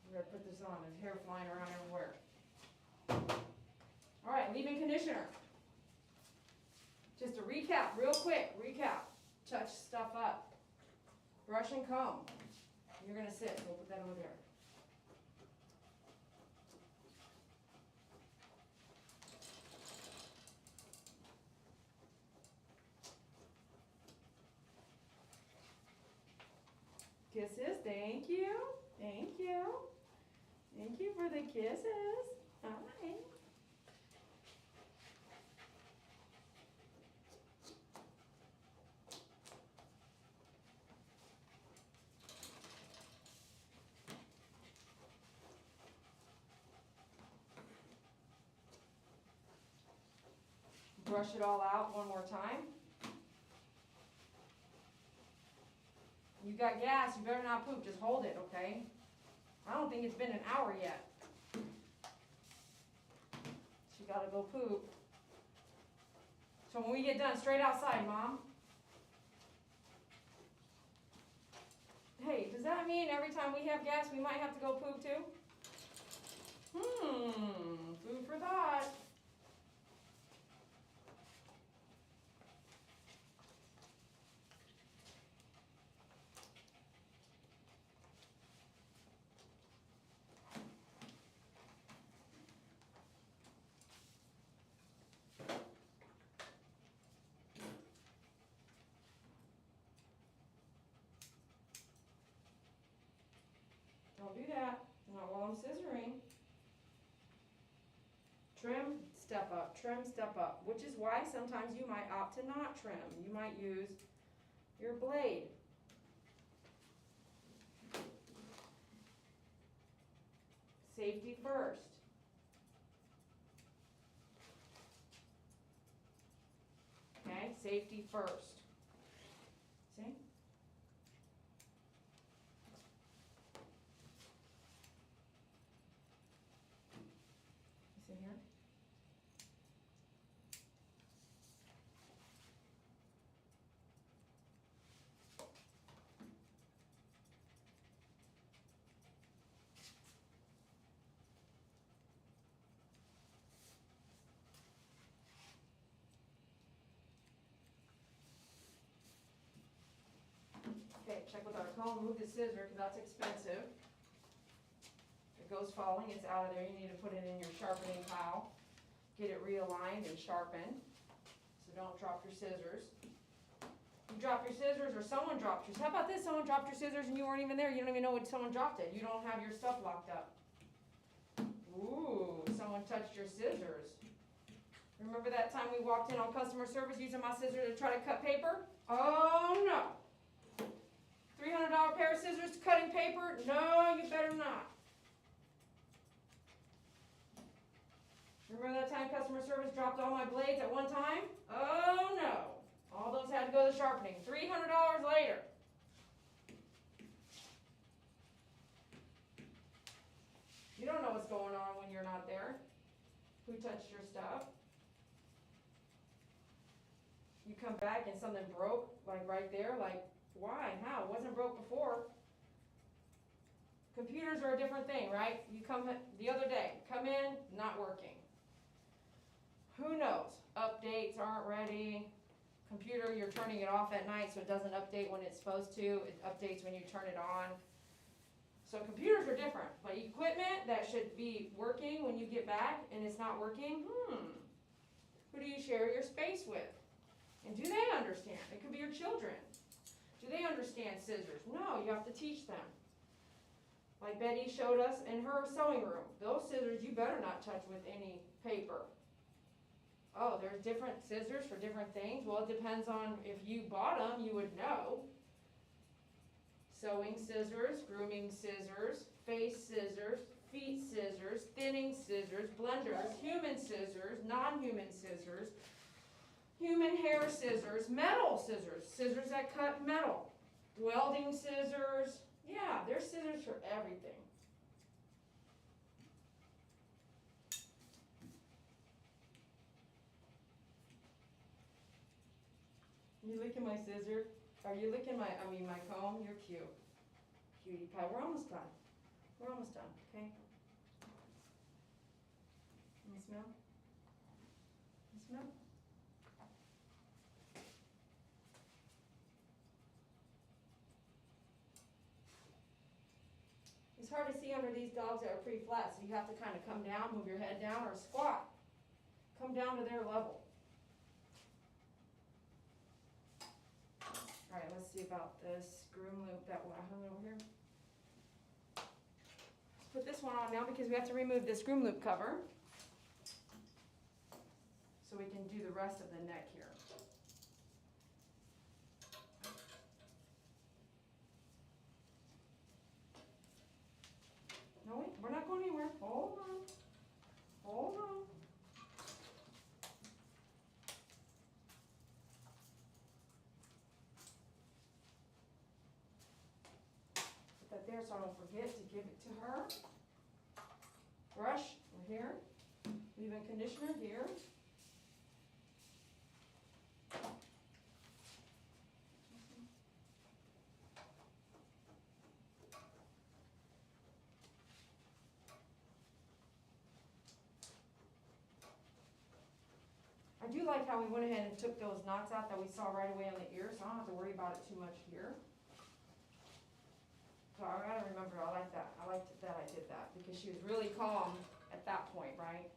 We're gonna put this on. There's hair flying around everywhere. All right, leave-in conditioner. Just a recap, real quick, recap. Touch stuff up. Brush and comb. You're gonna sit, we'll put that over there. Kisses, thank you. Thank you. Thank you for the kisses. Hi. Brush it all out one more time. You got gas, you better not poop, just hold it, okay? I don't think it's been an hour yet. She gotta go poop. So when we get done, straight outside, Mom. Hey, does that mean every time we have gas, we might have to go poop too? Food for thought. Don't do that. Not while I'm scissoring. Trim, step up. Trim, step up. Which is why sometimes you might opt to not trim. You might use your blade. Safety first. Okay, safety first. See? See here? Okay, check with our comb, move the scissor because that's expensive. If it goes falling, it's out of there. You need to put it in your sharpening pile. Get it realigned and sharpened. So don't drop your scissors. You drop your scissors or someone dropped yours. How about this? Someone dropped your scissors and you weren't even there. You don't even know when someone dropped it. You don't have your stuff locked up. Ooh, someone touched your scissors. Remember that time we walked in on customer service using my scissors to try to cut paper? Oh no. $300 pair of scissors cutting paper? No, you better not. Remember that time customer service dropped all my blades at one time? Oh no. All those had to go to sharpening. $300 later. You don't know what's going on when you're not there. Who touched your stuff? You come back and something broke, like right there, like why? How? It wasn't broke before. Computers are a different thing, right? You come the other day, come in, not working. Who knows? Updates aren't ready. Computer, you're turning it off at night so it doesn't update when it's supposed to. It updates when you turn it on. So computers are different. But equipment that should be working when you get back and it's not working, who do you share your space with? And do they understand? It could be your children. Do they understand scissors? No, you have to teach them. like Betty showed us in her sewing room. Those scissors you better not touch with any paper. Oh, there's different scissors for different things. Well, it depends on if you bought them, you would know. Sewing scissors, grooming scissors, face scissors, feet scissors, thinning scissors, blenders, human scissors, non-human scissors, human hair scissors, metal scissors, scissors that cut metal, welding scissors. Yeah, there's scissors for everything. You licking my scissor? Are you licking my comb? You're cute. Cutie pie. We're almost done. We're almost done, okay? Can you smell? You smell? It's hard to see under these dogs that are pretty flat, so you have to kind of come down, move your head down, or squat. Come down to their level. All right, let's see about this groom loop that I have over here. Let's put this one on now because we have to remove this groom loop cover so we can do the rest of the neck here. No, wait, we're not going anywhere. Hold on. Hold on. Put that there so I don't forget to give it to her. Brush here. Leave-in conditioner here. I do like how we went ahead and took those knots out that we saw right away on the ear, so I don't have to worry about it too much here. So I gotta remember, I like that. I liked that I did that because she was really calm at that point, right?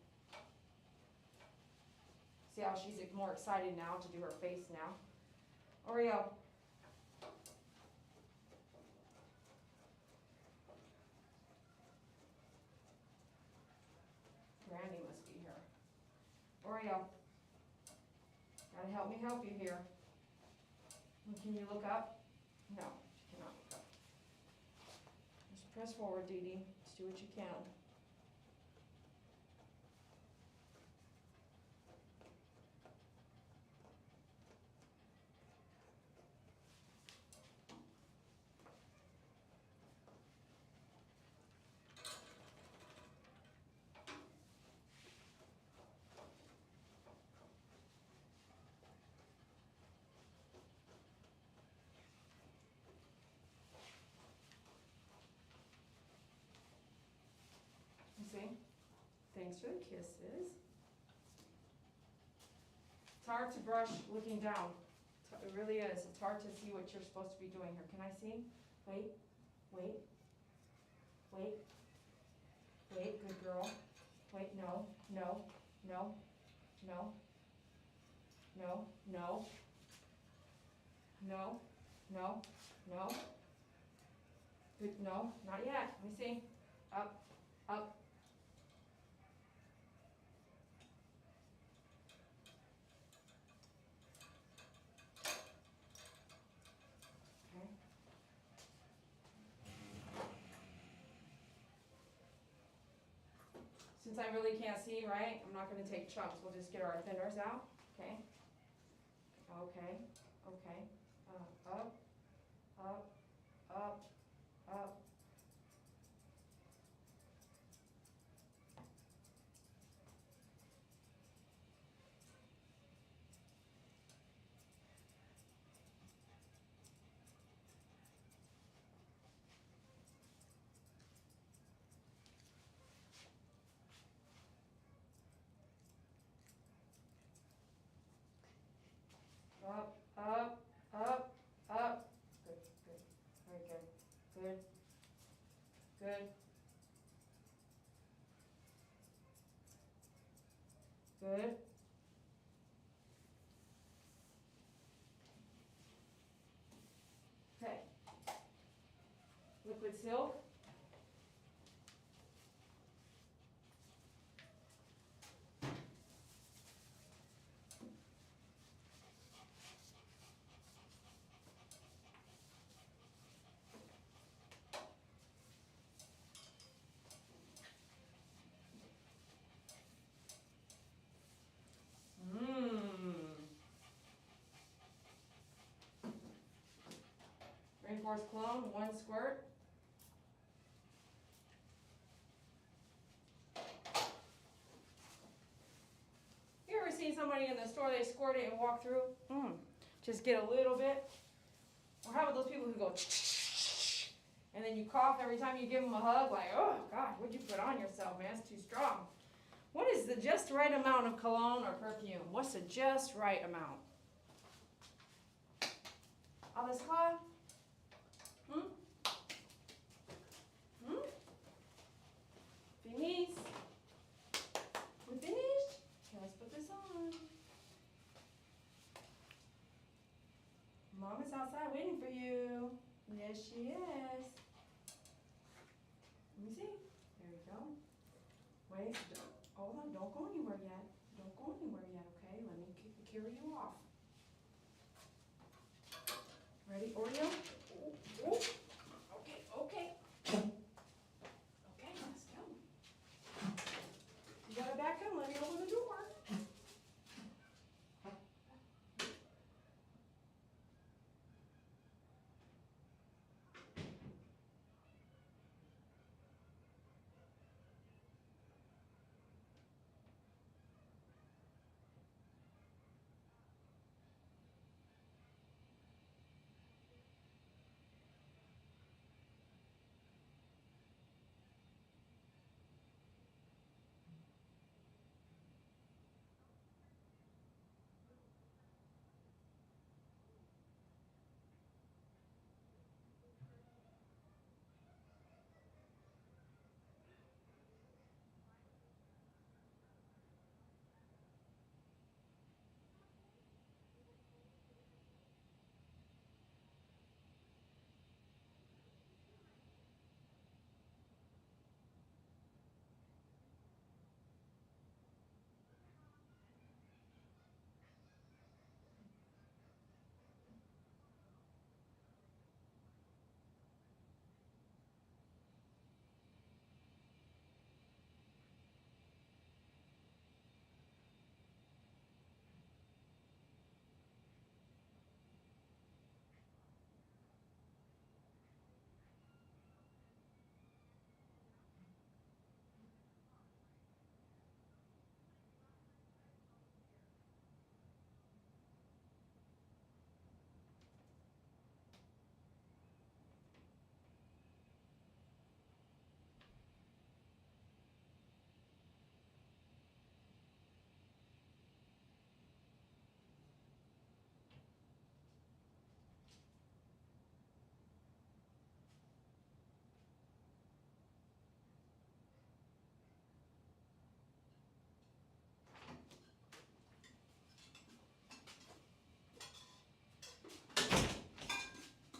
See how she's more excited now to do her face now. Oreo. Randy must be here. Oreo. Gotta help me help you here. Can you look up? No, she cannot look up. Just press forward, Dee Dee. Just do what you can. See? Thanks for the kisses. It's hard to brush looking down. It really is. It's hard to see what you're supposed to be doing here. Can I see? Wait, wait, wait, wait, good girl. Wait, no, no, no, no, no, no, no, no, no. Good, no, not yet. Let me see. Up, up. Since I really can't see, right, I'm not going to take chunks. We'll just get our thinners out, okay? Okay, okay. Up, up, up, up. Up, up, up, up. Good, good. Very good. Good. Good. Good. Okay. Liquid silk. reinforced cologne, 1 squirt. You ever seen somebody in the store, they squirt it and walk through? Just get a little bit. Or how about those people who go and then you cough every time you give them a hug, like, oh God, what'd you put on yourself, man? It's too strong. What is the just right amount of cologne or perfume? What's the just right amount? Alles klar? Finish? We finished? Okay, let's put this on. Mom is outside waiting for you. Yes, she is. Let me see. There we go. Wait, hold on. Don't go anywhere yet. Don't go anywhere yet, okay? Let me carry you off. Ready, Oreo? Oh, oh. Okay, okay. Okay, let's go. You gotta back up. Let me open the door.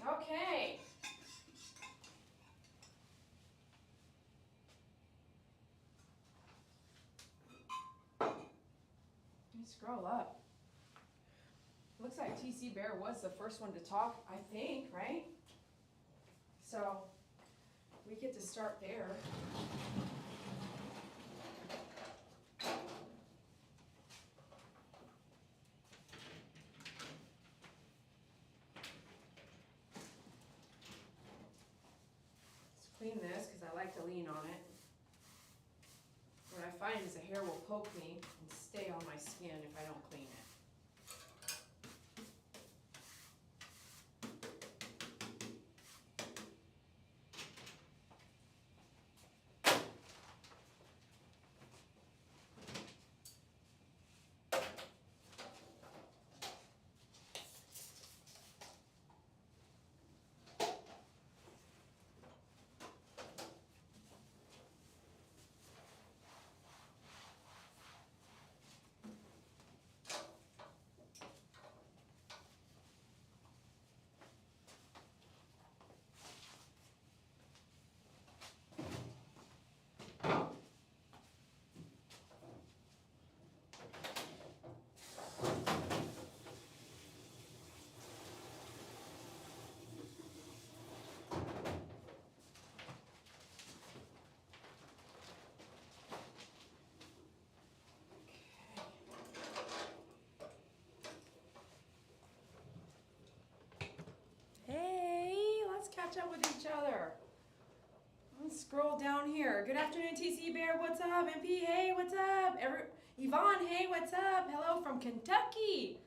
Okay. Let me scroll up. Looks like TC Bear was the first one to talk, I think, right? So we get to start there. Let's clean this because I like to lean on it. What I find is the hair will poke me and stay on my skin if I don't clean it. catch up with each other. Let's scroll down here. Good afternoon, TC Bear. What's up? MP, hey, what's up? Yvonne, hey, what's up? Hello from Kentucky.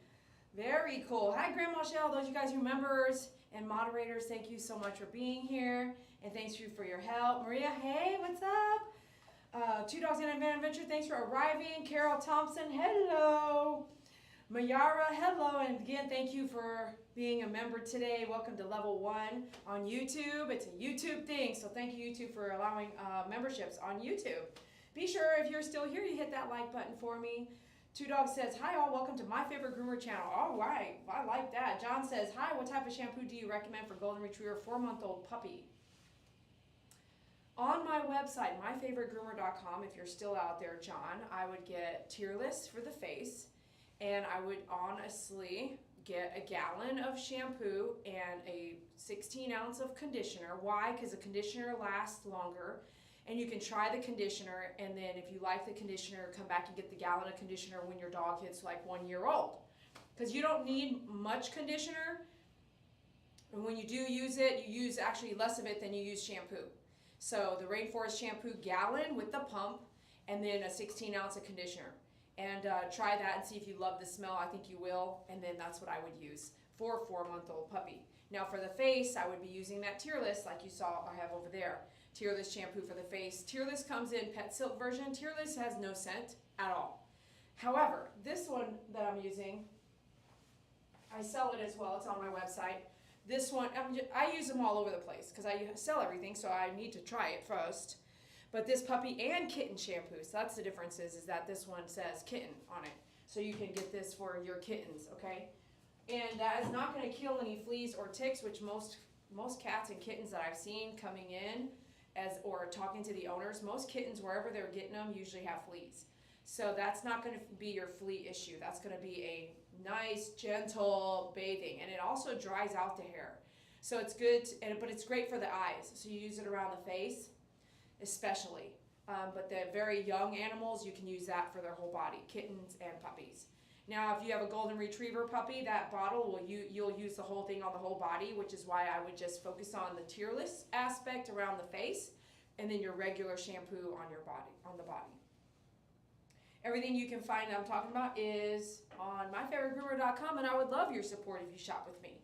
Very cool. Hi, Grandma Shell. Those of you guys who are members and moderators, thank you so much for being here. And thanks you for your help. Maria, hey, what's up? Two Dogs and an Adventure, thanks for arriving. Carol Thompson, hello. Mayara, hello. And again, thank you for being a member today. Welcome to Level 1 on YouTube. It's a YouTube thing, so thank you, YouTube, for allowing memberships on YouTube. Be sure, if you're still here, you hit that like button for me. Two Dogs says, hi all, welcome to my favorite groomer channel. All right, I like that. John says, hi, what type of shampoo do you recommend for Golden Retriever 4-month-old puppy? On my website, myfavoritegroomer.com, if you're still out there, John, I would get Tearless for the face, and I would honestly get a gallon of shampoo and a 16 ounce of conditioner. Why? Because the conditioner lasts longer. And you can try the conditioner, and then if you like the conditioner, come back and get the gallon of conditioner when your dog hits like 1 year old. Because you don't need much conditioner, and when you do use it, you use actually less of it than you use shampoo. So the Rainforest shampoo gallon with the pump, and then a 16 ounce of conditioner. And try that and see if you love the smell. I think you will, and then that's what I would use for a 4-month-old puppy. Now for the face, I would be using that Tearless like you saw I have over there. Tearless shampoo for the face. Tearless comes in Pet Silk version. Tearless has no scent at all. However, this one that I'm using, I sell it as well. It's on my website. This one, I use them all over the place because I sell everything, so I need to try it first. But this puppy and kitten shampoo, so that's the difference is that this one says kitten on it. So you can get this for your kittens, okay? And that is not going to kill any fleas or ticks, which most cats and kittens that I've seen coming in or talking to the owners, most kittens, wherever they're getting them, usually have fleas. So that's not going to be your flea issue. That's going to be a nice, gentle bathing. And it also dries out the hair. So it's good, but it's great for the eyes. So you use it around the face, especially. But the very young animals, you can use that for their whole body, kittens and puppies. Now, if you have a Golden Retriever puppy, that bottle, you'll use the whole thing on the whole body, which is why I would just focus on the Tearless aspect around the face, and then your regular shampoo on your body, on the body. Everything you can find I'm talking about is on myfavoritegroomer.com, and I would love your support if you shop with me.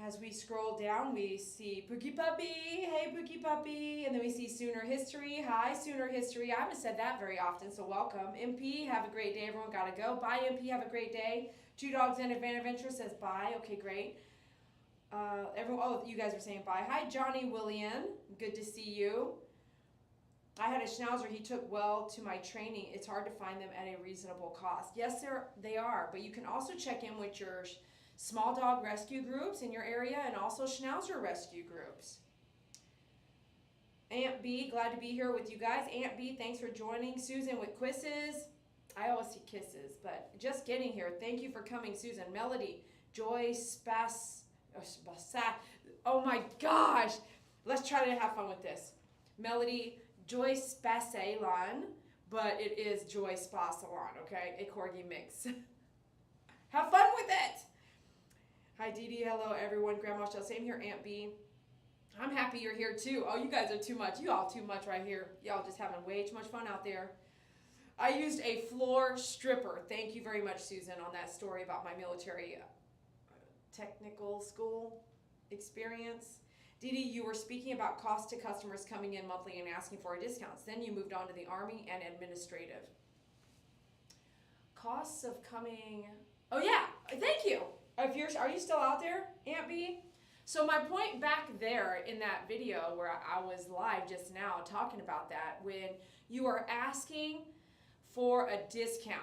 As we scroll down, we see Pookie Puppy, hey Pookie Puppy, and then we see Sooner History, hi Sooner History. I haven't said that very often, so welcome. MP, have a great day, everyone gotta go. Bye MP, have a great day. Two Dogs and an Adventure says bye, okay great. You guys are saying bye. Hi Johnny William, good to see you. I had a Schnauzer, he took well to my training. It's hard to find them at a reasonable cost. Yes, they are, but you can also check in with your small dog rescue groups in your area and also Schnauzer rescue groups. Aunt B, glad to be here with you guys. Aunt B, thanks for joining. Susan with kisses. I always see kisses, but just getting here. Thank you for coming, Susan. Melody, Joy, oh my gosh. Let's try to have fun with this. Melody, Joy Spasalon, but it is Joy Spa Salon, okay? A Corgi mix. Have fun with it. Hi, Dee Dee. Hello, everyone. Grandma Shell. Same here, Aunt B. I'm happy you're here, too. Oh, you guys are too much. You all too much right here. Y'all just having way too much fun out there. I used a floor stripper. Thank you very much, Susan, on that story about my military technical school experience. Dee Dee, you were speaking about cost to customers coming in monthly and asking for discounts. Then you moved on to the Army and administrative. Costs of coming... Oh, yeah. Thank you. Are you still out there, Aunt B? So my point back there in that video where I was live just now talking about that, when you are asking for a discount,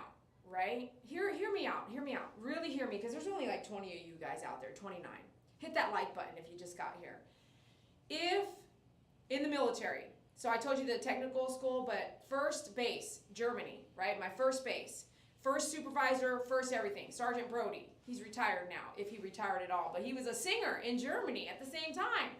right? Hear me out, really hear me, because there's only like 20 of you guys out there, 29. Hit that like button if you just got here. If in the military, so I told you the technical school, but first base, Germany, right? My first base, first supervisor, first everything, Sergeant Brody. He's retired now, if he retired at all, but he was a singer in Germany at the same time.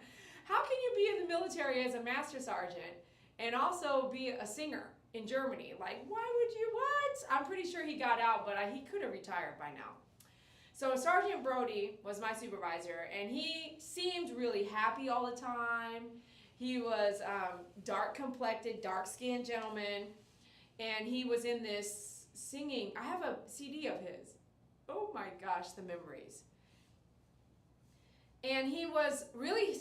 How can you be in the military as a master sergeant and also be a singer in Germany? Like, why would you, what? I'm pretty sure he got out, but he could have retired by now. So Sergeant Brody was my supervisor, and he seemed really happy all the time. He was dark complected, dark skinned gentleman, and he was in this singing. I have a CD of his. Oh my gosh, the memories. And he was really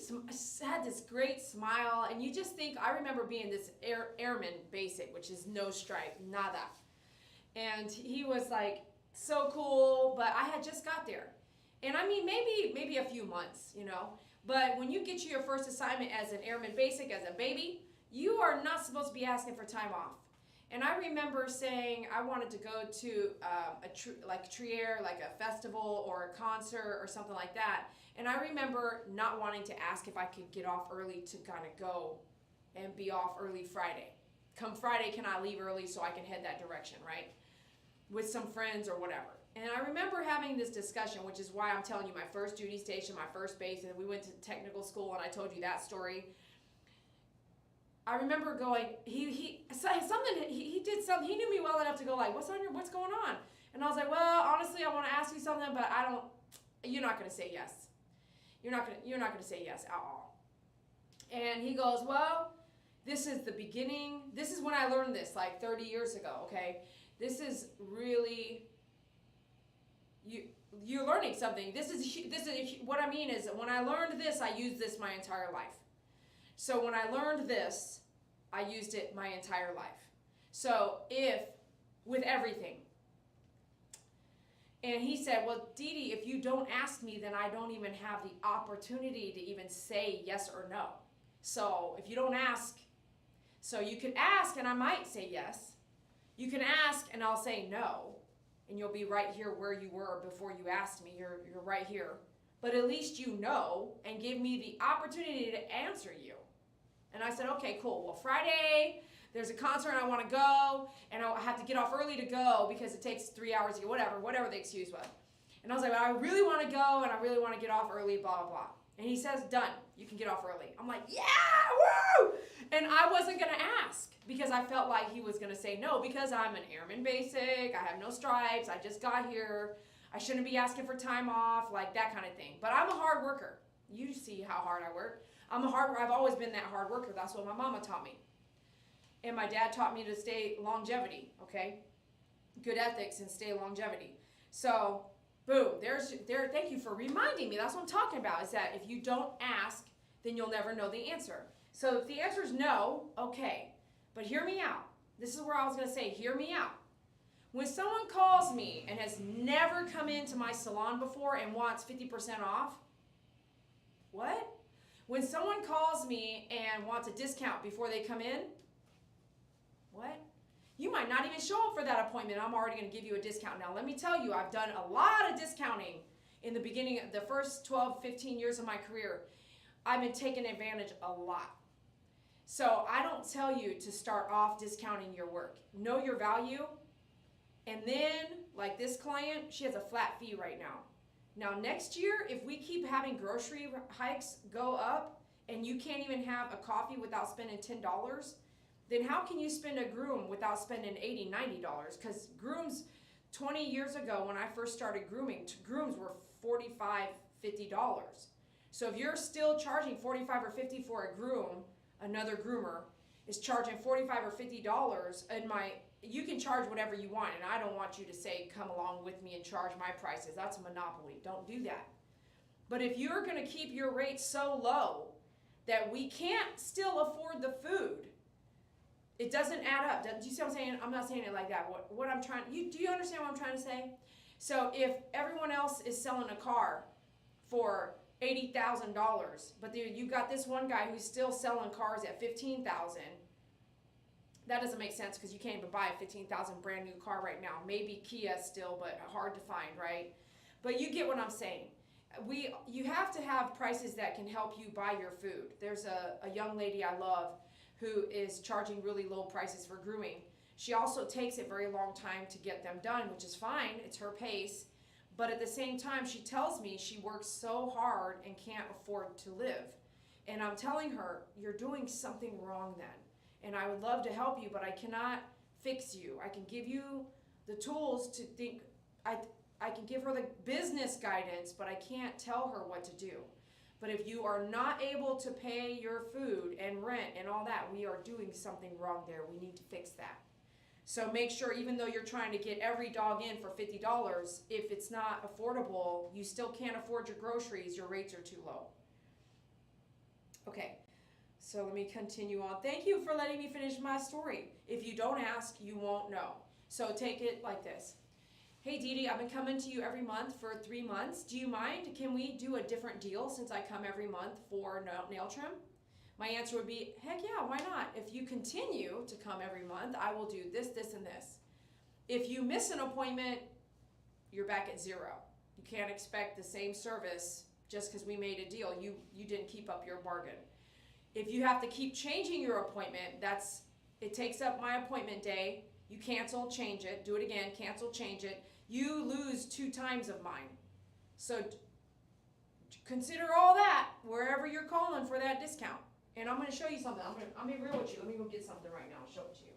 had this great smile, and you just think, I remember being this airman basic, which is no stripe, nada. And he was like so cool, but I had just got there. And I mean, maybe a few months, you know. But when you get your first assignment as an airman basic, as a baby, you are not supposed to be asking for time off. And I remember saying I wanted to go to like Trier, like a festival or a concert or something like that. And I remember not wanting to ask if I could get off early to kind of go and be off early Friday. Come Friday, can I leave early so I can head that direction, right? With some friends or whatever. And I remember having this discussion, which is why I'm telling you my first duty station, my first base, and we went to technical school, and I told you that story. I remember going, he did something, he knew me well enough to go like, what's going on? And I was like, well, honestly, I want to ask you something, but you're not going to say yes. You're not going to say yes at all. And he goes, well, this is the beginning. This is when I learned this, like 30 years ago, okay? This is really, you're learning something. This is what I mean is when I learned this, I used this my entire life. So when I learned this, I used it my entire life. So with everything. And he said, well, Dee Dee, if you don't ask me, then I don't even have the opportunity to even say yes or no. So if you don't ask, so you could ask and I might say yes. You can ask and I'll say no. And you'll be right here where you were before you asked me. You're right here. But at least you know and give me the opportunity to answer you. And I said, okay, cool. Well, Friday, there's a concert I want to go, and I have to get off early to go because it takes 3 hours to get whatever the excuse was. And I was like, well, I really want to go, and I really want to get off early, blah, blah, blah. And he says, done. You can get off early. I'm like, yeah, woo! And I wasn't going to ask because I felt like he was going to say no because I'm an airman basic. I have no stripes. I just got here. I shouldn't be asking for time off, like that kind of thing. But I'm a hard worker. You see how hard I work. I've always been that hard worker. That's what my mama taught me. And my dad taught me to stay longevity, okay? Good ethics and stay longevity. So, boom, thank you for reminding me. That's what I'm talking about, is that if you don't ask, then you'll never know the answer. So if the answer is no, okay. But hear me out. This is where I was going to say, hear me out. When someone calls me and has never come into my salon before and wants 50% off, what? When someone calls me and wants a discount before they come in, what? You might not even show up for that appointment. I'm already going to give you a discount. Now, let me tell you, I've done a lot of discounting in the beginning, the first 12, 15 years of my career. I've been taken advantage a lot. So I don't tell you to start off discounting your work. Know your value. And then, like this client, she has a flat fee right now. Now, next year, if we keep having grocery hikes go up and you can't even have a coffee without spending $10, then how can you spend a groom without spending $80, $90? Because grooms, 20 years ago when I first started grooming, grooms were $45, $50. So if you're still charging $45 or $50 for a groom, another groomer is charging $45 or $50, you can charge whatever you want, and I don't want you to say, come along with me and charge my prices. That's a monopoly. Don't do that. But if you're going to keep your rates so low that we can't still afford the food, it doesn't add up. Do you see what I'm saying? I'm not saying it like that. What I'm trying, do you understand what I'm trying to say? So if everyone else is selling a car for $80,000, but you got this one guy who's still selling cars at $15,000, that doesn't make sense because you can't even buy a $15,000 brand new car right now. Maybe Kia still, but hard to find, right? But you get what I'm saying. You have to have prices that can help you buy your food. There's a young lady I love who is charging really low prices for grooming. She also takes a very long time to get them done, which is fine. It's her pace. But at the same time, she tells me she works so hard and can't afford to live. And I'm telling her, you're doing something wrong then. And I would love to help you, but I cannot fix you. I can give you the tools to think. I I can give her the business guidance, but I can't tell her what to do. But if you are not able to pay your food and rent and all that, we are doing something wrong there. We need to fix that. So make sure, even though you're trying to get every dog in for $50, if it's not affordable, you still can't afford your groceries, your rates are too low. Okay, so let me continue on. Thank you for letting me finish my story. If you don't ask, you won't know. So take it like this. Hey Dee Dee, I've been coming to you every month for 3 months. Do you mind? Can we do a different deal since I come every month for nail trim? My answer would be, heck yeah, why not? If you continue to come every month, I will do this, this, and this. If you miss an appointment, you're back at zero. You can't expect the same service just because we made a deal. You didn't keep up your bargain. If you have to keep changing your appointment, it takes up my appointment day. You cancel, change it, do it again, cancel, change it. You lose 2 times of mine. So consider all that wherever you're calling for that discount. And I'm going to show you something. I'm going to be real with you. Let me go get something right now and show it to you.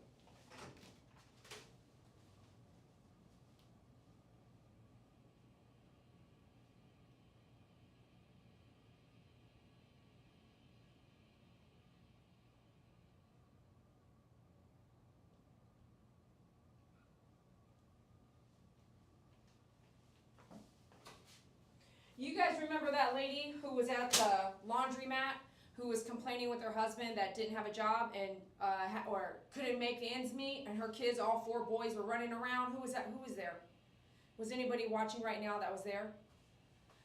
You guys remember that lady who was at the laundromat who was complaining with her husband that didn't have a job and or couldn't make the ends meet, and her kids, all 4 boys, were running around? Who was that? Who was there? Was anybody watching right now that was there?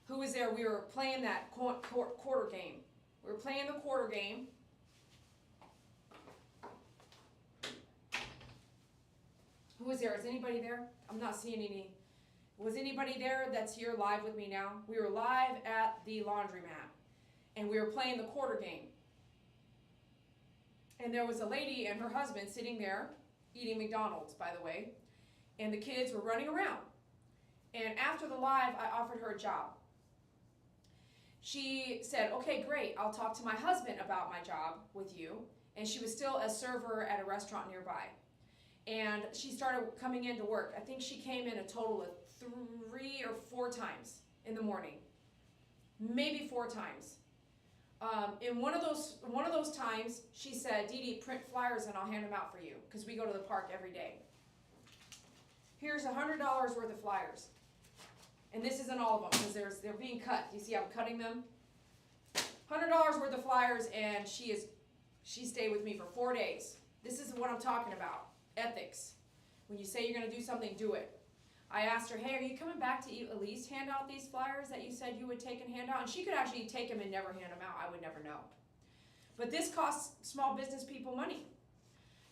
Who was there? We were playing that quarter game. We were playing the quarter game. Who was there? Is anybody there? I'm not seeing any. Was anybody there that's here live with me now? We were live at the laundromat, and we were playing the quarter game. And there was a lady and her husband sitting there, eating McDonald's, by the way, and the kids were running around. And after the live, I offered her a job. She said, okay, great, I'll talk to my husband about my job with you. And she was still a server at a restaurant nearby. And she started coming in to work. I think she came in a total of 3 or 4 times in the morning, maybe 4 times. In one of those times, she said, Dee Dee, print flyers and I'll hand them out for you, because we go to the park every day. Here's $100 worth of flyers. And this isn't all of them, because they're being cut. You see I'm cutting them? $100 worth of flyers, and she stayed with me for 4 days. This is what I'm talking about. Ethics. When you say you're going to do something, do it. I asked her, hey, are you coming back to at least hand out these flyers that you said you would take and hand out? And she could actually take them and never hand them out. I would never know. But this costs small business people money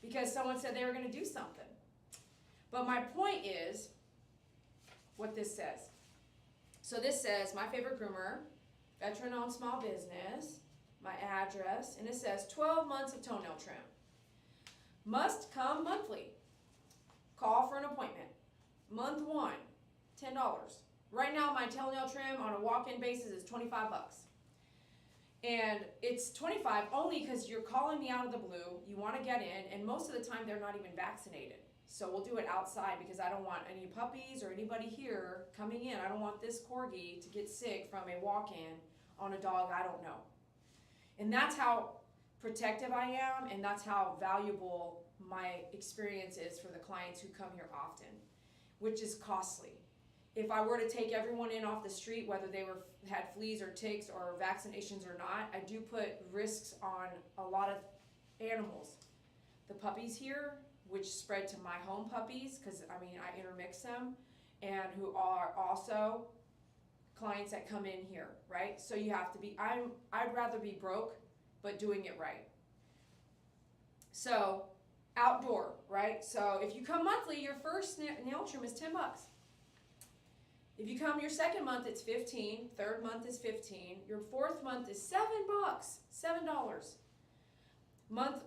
because someone said they were going to do something. But my point is what this says. So this says, my favorite groomer, veteran-owned small business, my address, and it says 12 months of toenail trim. Must come monthly. Call for an appointment. Month 1, $10. Right now, my toenail trim on a walk-in basis is $25. And it's $25 only because you're calling me out of the blue, you want to get in, and most of the time they're not even vaccinated. So we'll do it outside because I don't want any puppies or anybody here coming in. I don't want this Corgi to get sick from a walk-in on a dog I don't know. And that's how protective I am, and that's how valuable my experience is for the clients who come here often, which is costly. If I were to take everyone in off the street, whether they had fleas or ticks or vaccinations or not, I do put risks on a lot of animals. The puppies here, which spread to my home puppies, because I intermix them, and who are also clients that come in here, right? So you have to be, I'd rather be broke, but doing it right. So outdoor, right? So if you come monthly, your first nail trim is $10. If you come your second month, it's $15. Third month is $15. Your fourth month is $7. $7. Month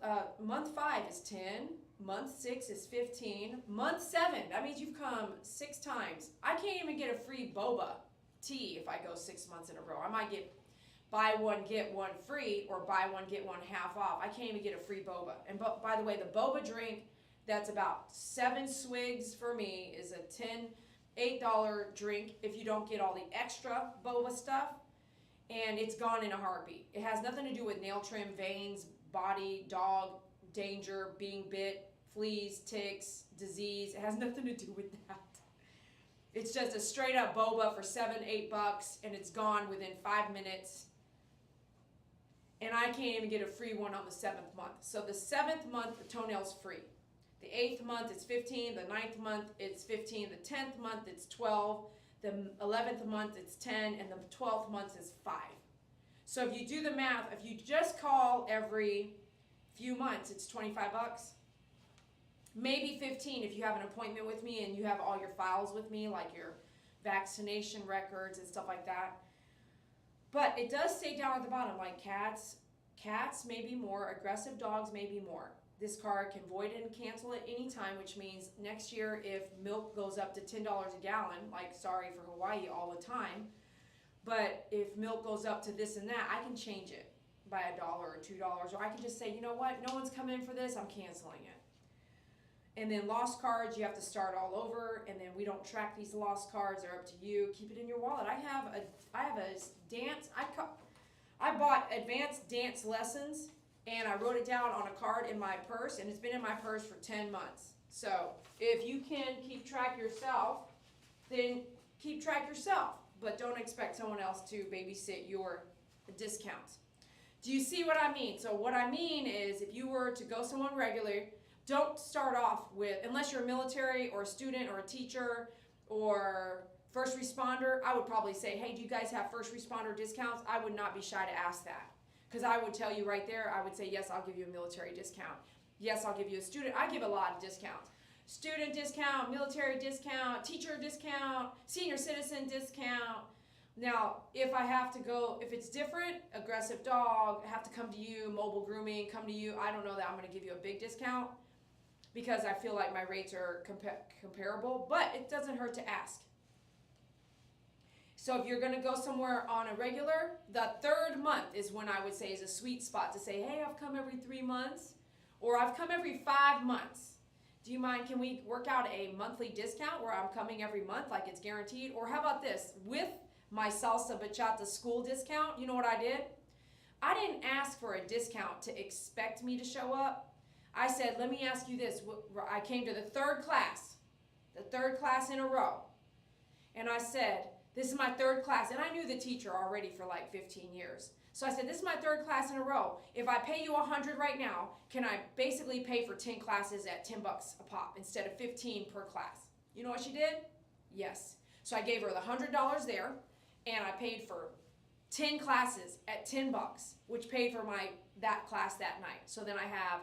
5 is $10. Month 6 is $15. Month 7, that means you've come 6 times. I can't even get a free boba tea if I go 6 months in a row. I might get buy one, get one free, or buy one, get one half off. I can't even get a free boba. And by the way, the boba drink, that's about 7 swigs for me, is a $8 drink if you don't get all the extra boba stuff, and it's gone in a heartbeat. It has nothing to do with nail trim, veins, body, dog, danger, being bit, fleas, ticks, disease. It has nothing to do with that. It's just a straight up boba for $7, $8, and it's gone within 5 minutes. And I can't even get a free one on the 7th month. So the 7th month, the Toenail's free. The 8th month, it's 15. The 9th month, it's 15. The 10th month, it's 12. The 11th month, it's 10. And the 12th month is 5. So if you do the math, if you just call every few months, it's $25. Maybe 15 if you have an appointment with me and you have all your files with me, like your vaccination records and stuff like that. But it does say down at the bottom, like cats may be more, aggressive dogs may be more. This card can void and cancel at any time, which means next year if milk goes up to $10 a gallon, like sorry for Hawaii all the time, but if milk goes up to this and that, I can change it by $1 or $2, or I can just say, you know what, no one's coming in for this, I'm canceling it. And then lost cards, you have to start all over, and then we don't track these lost cards, they're up to you. Keep it in your wallet. I have a dance, I bought advanced dance lessons, and I wrote it down on a card in my purse, and it's been in my purse for 10 months. So if you can keep track yourself, then keep track yourself, but don't expect someone else to babysit your discounts. Do you see what I mean? So what I mean is if you were to go someone regular, don't start off with, unless you're a military or a student or a teacher or first responder, I would probably say, hey, do you guys have first responder discounts? I would not be shy to ask that. Because I would tell you right there, I would say, yes, I'll give you a military discount. Yes, I'll give you a student. I give a lot of discounts. Student discount, military discount, teacher discount, senior citizen discount. Now, if I have to go, if it's different, aggressive dog, have to come to you, mobile grooming, come to you, I don't know that I'm going to give you a big discount because I feel like my rates are comparable, but it doesn't hurt to ask. So if you're going to go somewhere on a regular, the 3rd month is when I would say is a sweet spot to say, hey, I've come every 3 months, or I've come every 5 months. Do you mind, can we work out a monthly discount where I'm coming every month, like it's guaranteed? Or how about this, with my salsa bachata school discount, you know what I did? I didn't ask for a discount to expect me to show up. I said, let me ask you this. I came to the 3rd class in a row. And I said, this is my 3rd class. And I knew the teacher already for like 15 years. So I said, this is my 3rd class in a row. If I pay you $100 right now, can I basically pay for 10 classes at $10 a pop instead of 15 per class? You know what she did? Yes. So I gave her the $100 there, and I paid for 10 classes at $10, which paid for that class that night. So then I have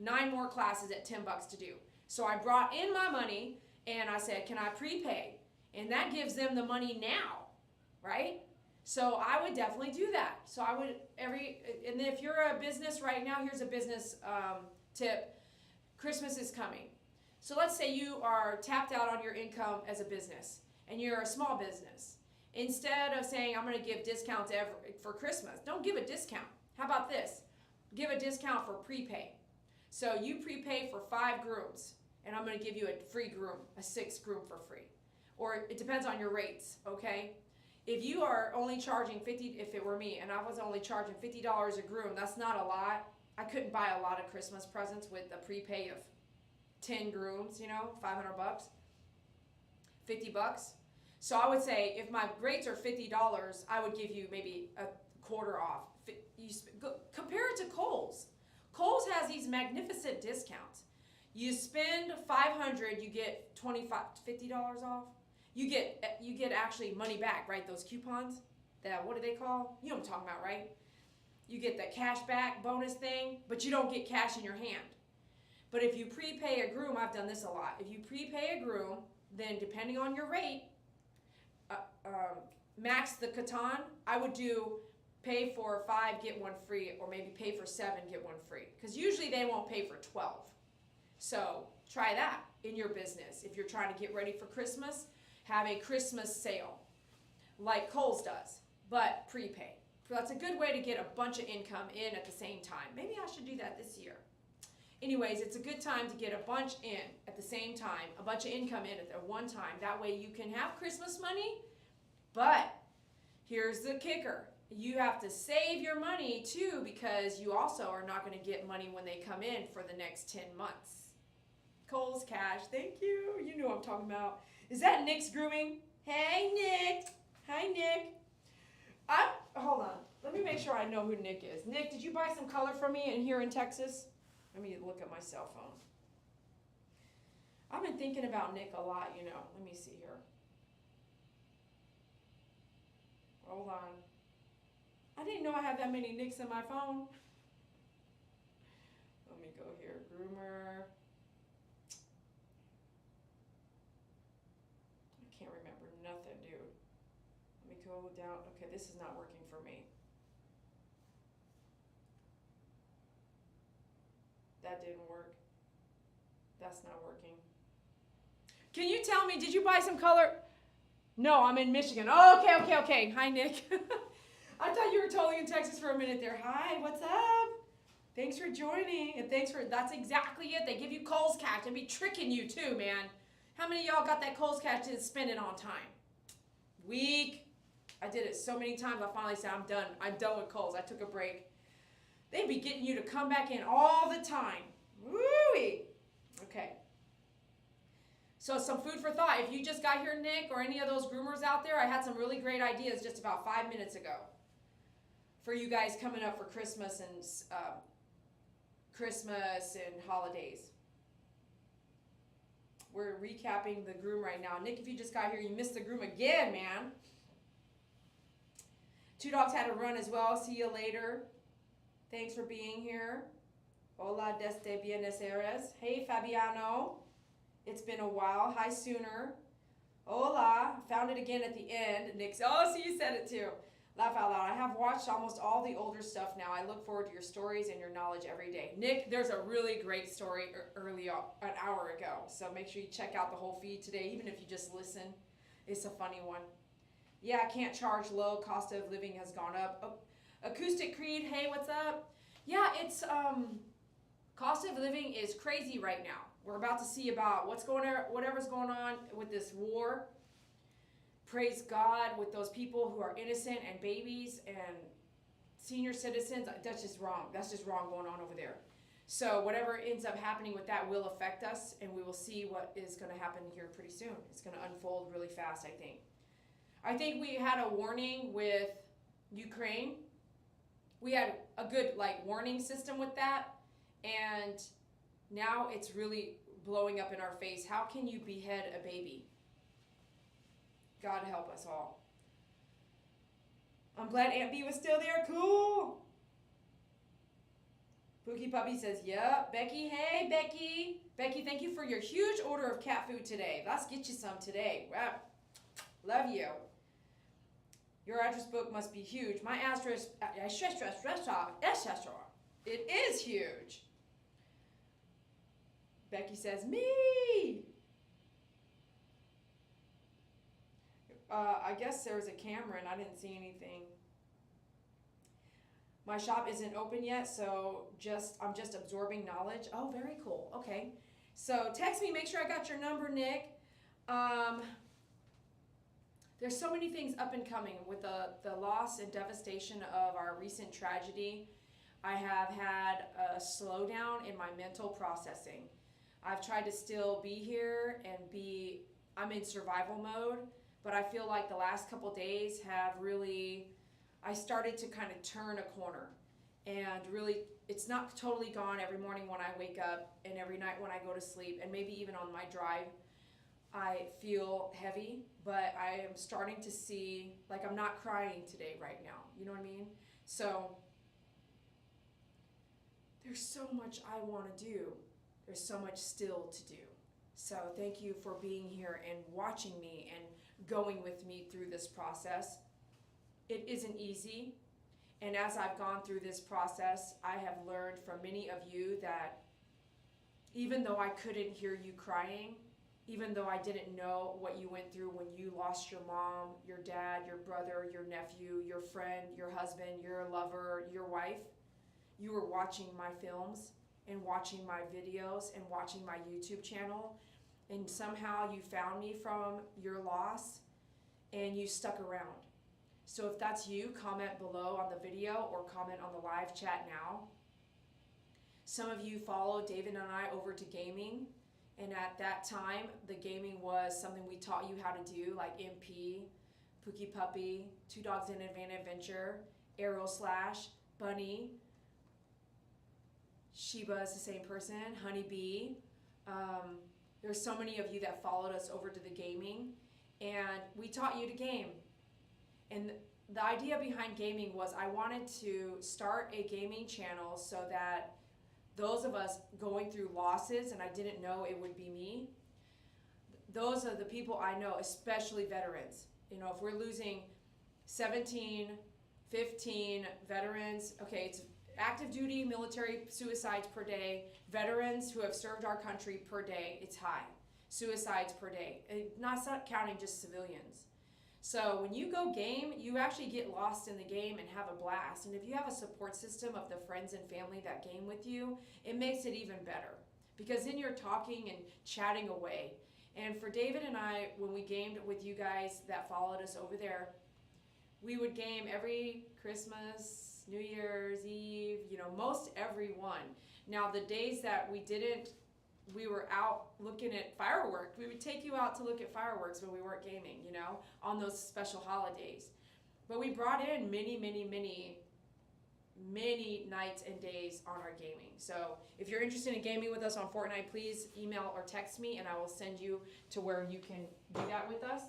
9 more classes at $10 to do. So I brought in my money, and I said, can I prepay? And that gives them the money now, right? So I would definitely do that. So I would and then if you're a business right now, here's a business tip. Christmas is coming. So let's say you are tapped out on your income as a business, and you're a small business. Instead of saying, I'm going to give discounts for Christmas, don't give a discount. How about this? Give a discount for prepay. So you prepay for 5 grooms, and I'm going to give you a free groom, a 6th groom for free. Or it depends on your rates, okay? If you are only charging $50, if it were me, and I was only charging $50 a groom, that's not a lot. I couldn't buy a lot of Christmas presents with a prepay of 10 grooms, you know, $500, $50. So I would say if my rates are $50, I would give you maybe a quarter off. Compare it to Kohl's. Kohl's has these magnificent discounts. You spend $500, you get $50 off. You get actually money back, right? Those coupons, what do they call? You know what I'm talking about, right? You get the cash back bonus thing, but you don't get cash in your hand. But if you prepay a groom, I've done this a lot. If you prepay a groom, then depending on your rate, max the Catan, I would do pay for 5, get 1 free, or maybe pay for 7, get 1 free. Because usually they won't pay for 12. So try that in your business. If you're trying to get ready for Christmas, have a Christmas sale like Kohl's does, but prepay. So that's a good way to get a bunch of income in at the same time. Maybe I should do that this year. Anyways, it's a good time to get a bunch in at the same time, a bunch of income in at one time. That way you can have Christmas money, but here's the kicker. You have to save your money too, because you also are not going to get money when they come in for the next 10 months. Kohl's Cash, thank you. You know what I'm talking about. Is that Nick's Grooming? Hey, Nick. Hi, Nick. Hold on. Let me make sure I know who Nick is. Nick, did you buy some color from me here in Texas? Let me look at my cell phone. I've been thinking about Nick a lot, you know. Let me see here. Hold on. I didn't know I had that many Nicks in my phone. Let me go here. Groomer. I can't remember nothing, dude. Let me go down. Okay, this is not working for me. That didn't work. That's not working. Can you tell me, did you buy some color? No, I'm in Michigan. Oh, okay. Hi, Nick. I thought you were totally in Texas for a minute there. Hi, what's up? Thanks for joining. And that's exactly it. They give you Kohl's Cash and be tricking you too, man. How many of y'all got that Kohl's Cash and spend it on time? Weak. I did it so many times, I finally said, I'm done. I'm done with Kohl's. I took a break. They'd be getting you to come back in all the time. Woo-wee. Okay. So some food for thought. If you just got here, Nick, or any of those groomers out there, I had some really great ideas just about 5 minutes ago for you guys coming up for Christmas and holidays. We're recapping the groom right now. Nick, if you just got here, you missed the groom again, man. Two Dogs had a run as well. See you later. Thanks for being here. Hola desde Buenos Aires. Hey, Fabiano. It's been a while. Hi, Sooner. Hola. Found it again at the end. Nick, oh, so you said it too. Laugh out loud. I have watched almost all the older stuff now. I look forward to your stories and your knowledge every day. Nick, there's a really great story an hour ago. So make sure you check out the whole feed today, even if you just listen. It's a funny one. Yeah, I can't charge low. Cost of living has gone up. Oh, Acoustic Creed, hey, what's up? Yeah, it's cost of living is crazy right now. We're about to see about whatever's going on with this war. Praise God with those people who are innocent and babies and senior citizens. That's just wrong. That's just wrong going on over there. So whatever ends up happening with that will affect us, and we will see what is going to happen here pretty soon. It's going to unfold really fast, I think. I think we had a warning with Ukraine. We had a good warning system with that, and now it's really blowing up in our face. How can you behead a baby? God help us all. I'm glad Aunt B was still there. Cool. Pookie Puppy says, yep. Becky, hey, Becky. Becky, thank you for your huge order of cat food today. Let's get you some today. Wow. Love you. Your address book must be huge. My address, it is huge. Becky says, me. I guess there was a camera and I didn't see anything. My shop isn't open yet, so I'm just absorbing knowledge. Oh, very cool. Okay. So text me, make sure I got your number, Nick. There's so many things up and coming with the loss and devastation of our recent tragedy. I have had a slowdown in my mental processing. I've tried to still be here and I'm in survival mode, but I feel like the last couple days have really, I started to kind of turn a corner, and really it's not totally gone every morning when I wake up and every night when I go to sleep, and maybe even on my drive. I feel heavy, but I am starting to see, I'm not crying today right now. You know what I mean? So there's so much I want to do. There's so much still to do. So thank you for being here and watching me and going with me through this process. It isn't easy. And as I've gone through this process, I have learned from many of you that even though I couldn't hear you crying, even though I didn't know what you went through when you lost your mom, your dad, your brother, your nephew, your friend, your husband, your lover, your wife, you were watching my films and watching my videos and watching my YouTube channel, and somehow you found me from your loss and you stuck around. So if that's you, comment below on the video or comment on the live chat now. Some of you followed David and I over to gaming, and at that time the gaming was something we taught you how to do, like MP, Pookie Puppy, Two Dogs in an Adventure, Arrow Slash, Bunny, Sheba is the same person, Honeybee. There's so many of you that followed us over to the gaming, and we taught you to game. And the idea behind gaming was I wanted to start a gaming channel so that those of us going through losses, and I didn't know it would be me, those are the people I know, especially veterans. You know, if we're losing 17, 15 veterans, okay, it's active duty military suicides per day, veterans who have served our country per day, it's high. Suicides per day, not counting just civilians. So when you go game, you actually get lost in the game and have a blast. And if you have a support system of the friends and family that game with you, it makes it even better. Because then you're talking and chatting away. And for David and I, when we gamed with you guys that followed us over there, we would game every Christmas, New Year's Eve, you know, most every one. Now the days that we were out looking at fireworks. We would take you out to look at fireworks when we weren't gaming, you know, on those special holidays. But we brought in many, many, many, many nights and days on our gaming. So if you're interested in gaming with us on Fortnite, please email or text me and I will send you to where you can do that with us.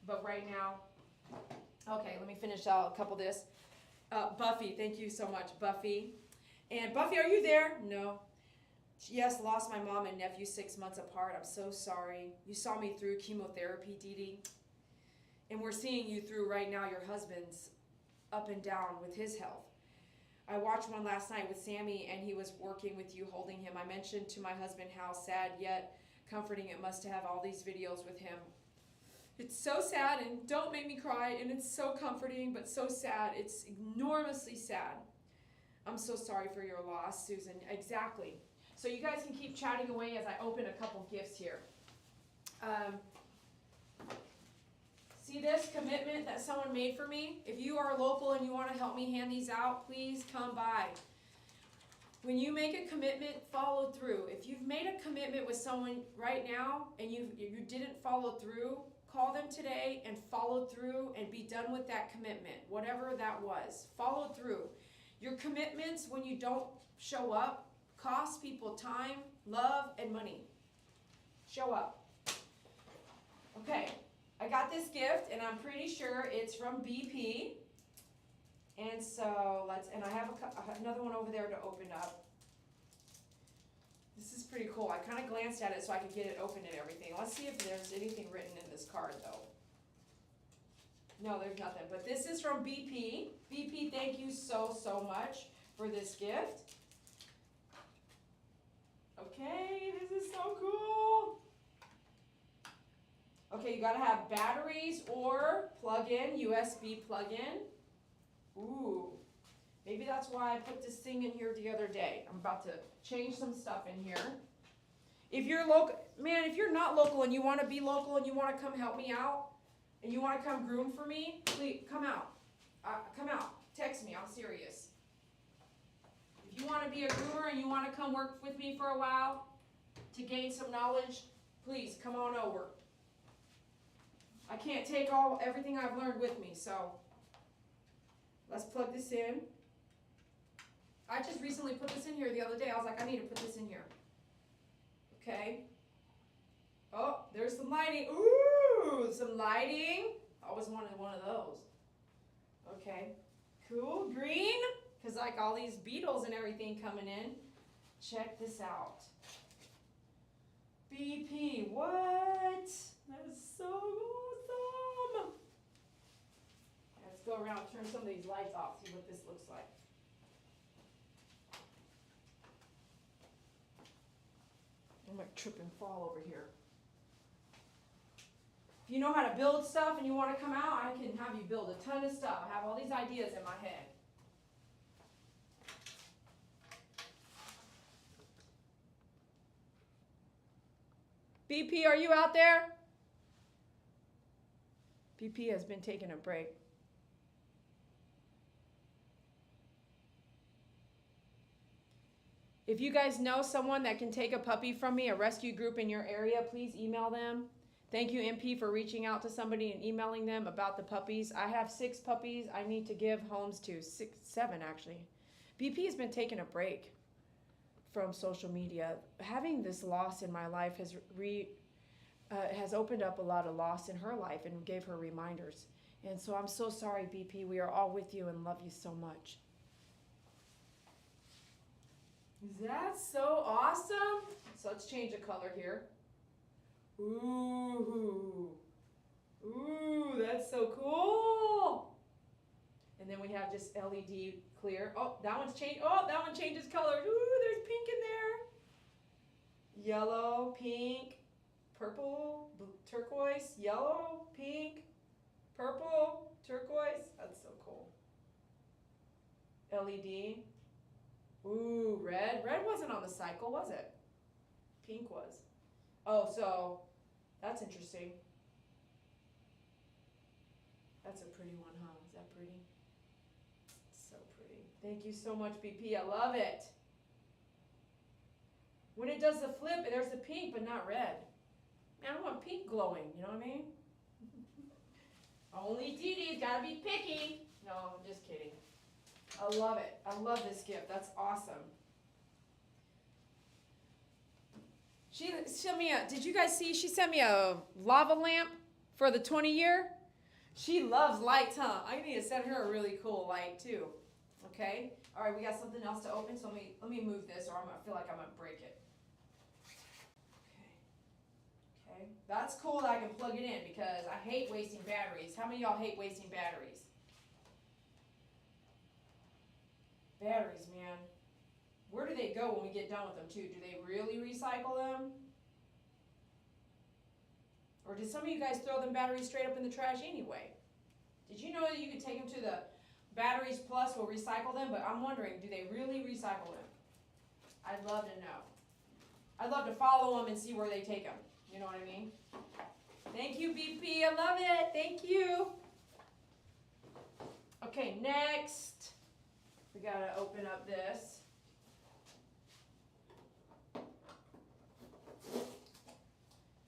But right now, okay, let me finish out a couple of this. Buffy, thank you so much, Buffy. And Buffy, are you there? No. Yes, lost my mom and nephew 6 months apart. I'm so sorry. You saw me through chemotherapy, Dee Dee. And we're seeing you through right now your husband's up and down with his health. I watched one last night with Sammy and he was working with you, holding him. I mentioned to my husband how sad yet comforting it must to have all these videos with him. It's so sad, and don't make me cry, and it's so comforting but so sad. It's enormously sad. I'm so sorry for your loss, Susan. Exactly. So you guys can keep chatting away as I open a couple gifts here. See this commitment that someone made for me? If you are local and you want to help me hand these out, please come by. When you make a commitment, follow through. If you've made a commitment with someone right now and you didn't follow through, call them today and follow through and be done with that commitment, whatever that was. Follow through. Your commitments, when you don't show up, cost people time, love, and money. Show up. Okay, I got this gift, and I'm pretty sure it's from BP. And so and I have another one over there to open up. This is pretty cool. I kind of glanced at it so I could get it open and everything. Let's see if there's anything written in this card, though. No, there's nothing. But this is from BP. BP, thank you so, so much for this gift. Okay, this is so cool. Okay, you gotta have batteries or plug-in, USB plug-in. Ooh, maybe that's why I put this thing in here the other day. I'm about to change some stuff in here. If you're local, man, if you're not local and you want to be local and you want to come help me out and you want to come groom for me, please come out. Come out. Text me. I'm serious. If you want to be a groomer and you want to come work with me for a while to gain some knowledge, please come on over. I can't take everything I've learned with me, so let's plug this in. I just recently put this in here the other day. I was like, I need to put this in here. Okay. Oh, there's some lighting. Ooh, some lighting. I always wanted one of those. Okay. Cool. Green. Because like all these beetles and everything coming in. Check this out. BP. What? That is so awesome. Let's go around and turn some of these lights off. See what this looks like. I'm going to trip and fall over here. If you know how to build stuff and you want to come out, I can have you build a ton of stuff. I have all these ideas in my head. BP, are you out there? BP has been taking a break. If you guys know someone that can take a puppy from me, a rescue group in your area, please email them. Thank you, MP, for reaching out to somebody and emailing them about the puppies. I have 6 puppies I need to give homes to. 7, actually. BP has been taking a break from social media. Having this loss in my life has opened up a lot of loss in her life and gave her reminders. And so I'm so sorry, BP. We are all with you and love you so much. That's so awesome. So let's change the color here. Ooh. Ooh, that's so cool. And then we have just LED clear. Oh, that one's changed. Oh, that one changes colors. Ooh, there's pink in there. Yellow, pink, purple, turquoise, yellow, pink, purple, turquoise. That's so cool. LED. Ooh, red. Red wasn't on the cycle, was it? Pink was. Oh, so that's interesting. That's a pretty one, huh? Is that pretty? So pretty. Thank you so much, BP. I love it. When it does the flip, there's the pink, but not red. Man, I want pink glowing, you know what I mean? Only Dee Dee's gotta be picky. No, I'm just kidding. I love it. I love this gift. That's awesome. She sent me did you guys see, she sent me a lava lamp for the 20-year. She loves lights, huh? I need to send her a really cool light too. Okay? All right, we got something else to open, so let me move this or I feel like I'm going to break it. Okay. Okay. That's cool that I can plug it in because I hate wasting batteries. How many of y'all hate wasting batteries? Batteries, man. Where do they go when we get done with them too? Do they really recycle them? Or did some of you guys throw them batteries straight up in the trash anyway? Did you know that you could take them to the Batteries Plus will recycle them? But I'm wondering, do they really recycle them? I'd love to know. I'd love to follow them and see where they take them. You know what I mean? Thank you, BP. I love it. Thank you. Okay, next. We got to open up this.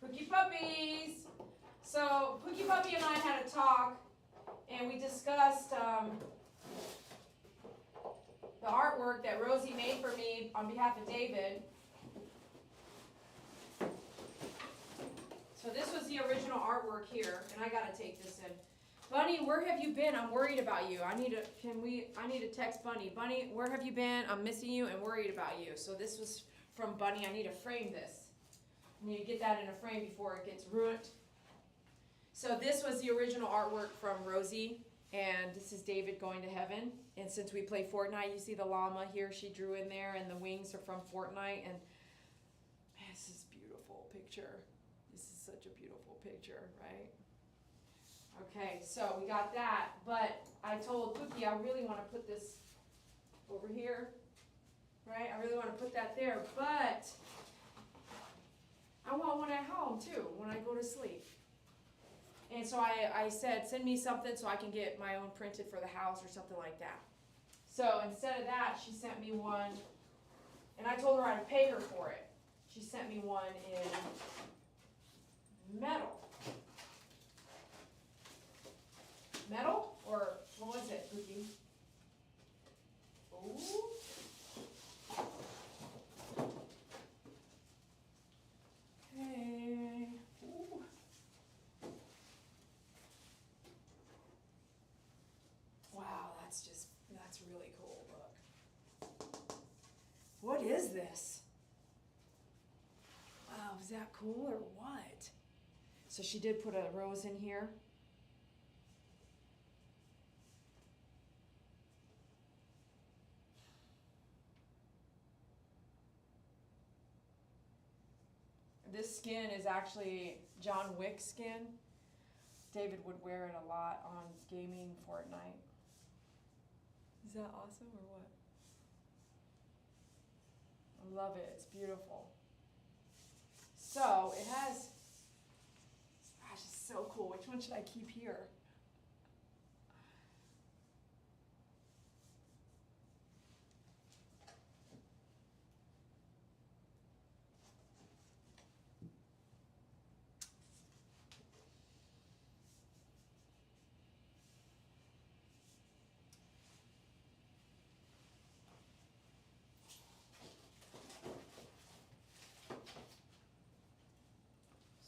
Pookie Puppies. So Pookie Puppy and I had a talk, and we discussed the artwork that Rosie made for me on behalf of David. So this was the original artwork here, and I gotta take this in. Bunny, where have you been? I'm worried about you. I need to text Bunny. Bunny, where have you been? I'm missing you and worried about you. So this was from Bunny. I need to frame this. I need to get that in a frame before it gets ruined. So this was the original artwork from Rosie, and this is David going to heaven. And since we play Fortnite, you see the llama here she drew in there, and the wings are from Fortnite. And man, this is a beautiful picture. This is such a beautiful picture, right? Okay, so we got that, but I told Pookie I really want to put this over here, right? I really want to put that there, but I want one at home too when I go to sleep. And so I said, send me something so I can get my own printed for the house or something like that. So instead of that, she sent me one, and I told her I'd pay her for it. She sent me one in metal. Metal? Or what was it, Pookie? Ooh. Okay. Ooh. Wow, that's really cool. Look. What is this? Wow, is that cool or what? So she did put a rose in here. This skin is actually John Wick skin. David would wear it a lot on gaming Fortnite. Is that awesome or what? I love it. It's beautiful. So it has, gosh, it's so cool. Which one should I keep here?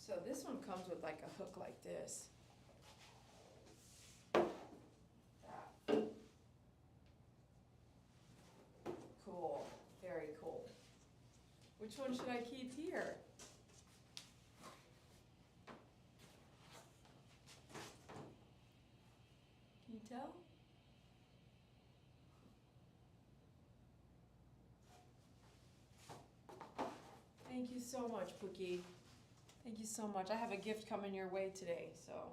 So this one comes with like a hook like this. That. Cool, very cool. Which one should I keep here? Can you tell? Thank you so much, Pookie. Thank you so much. I have a gift coming your way today, so.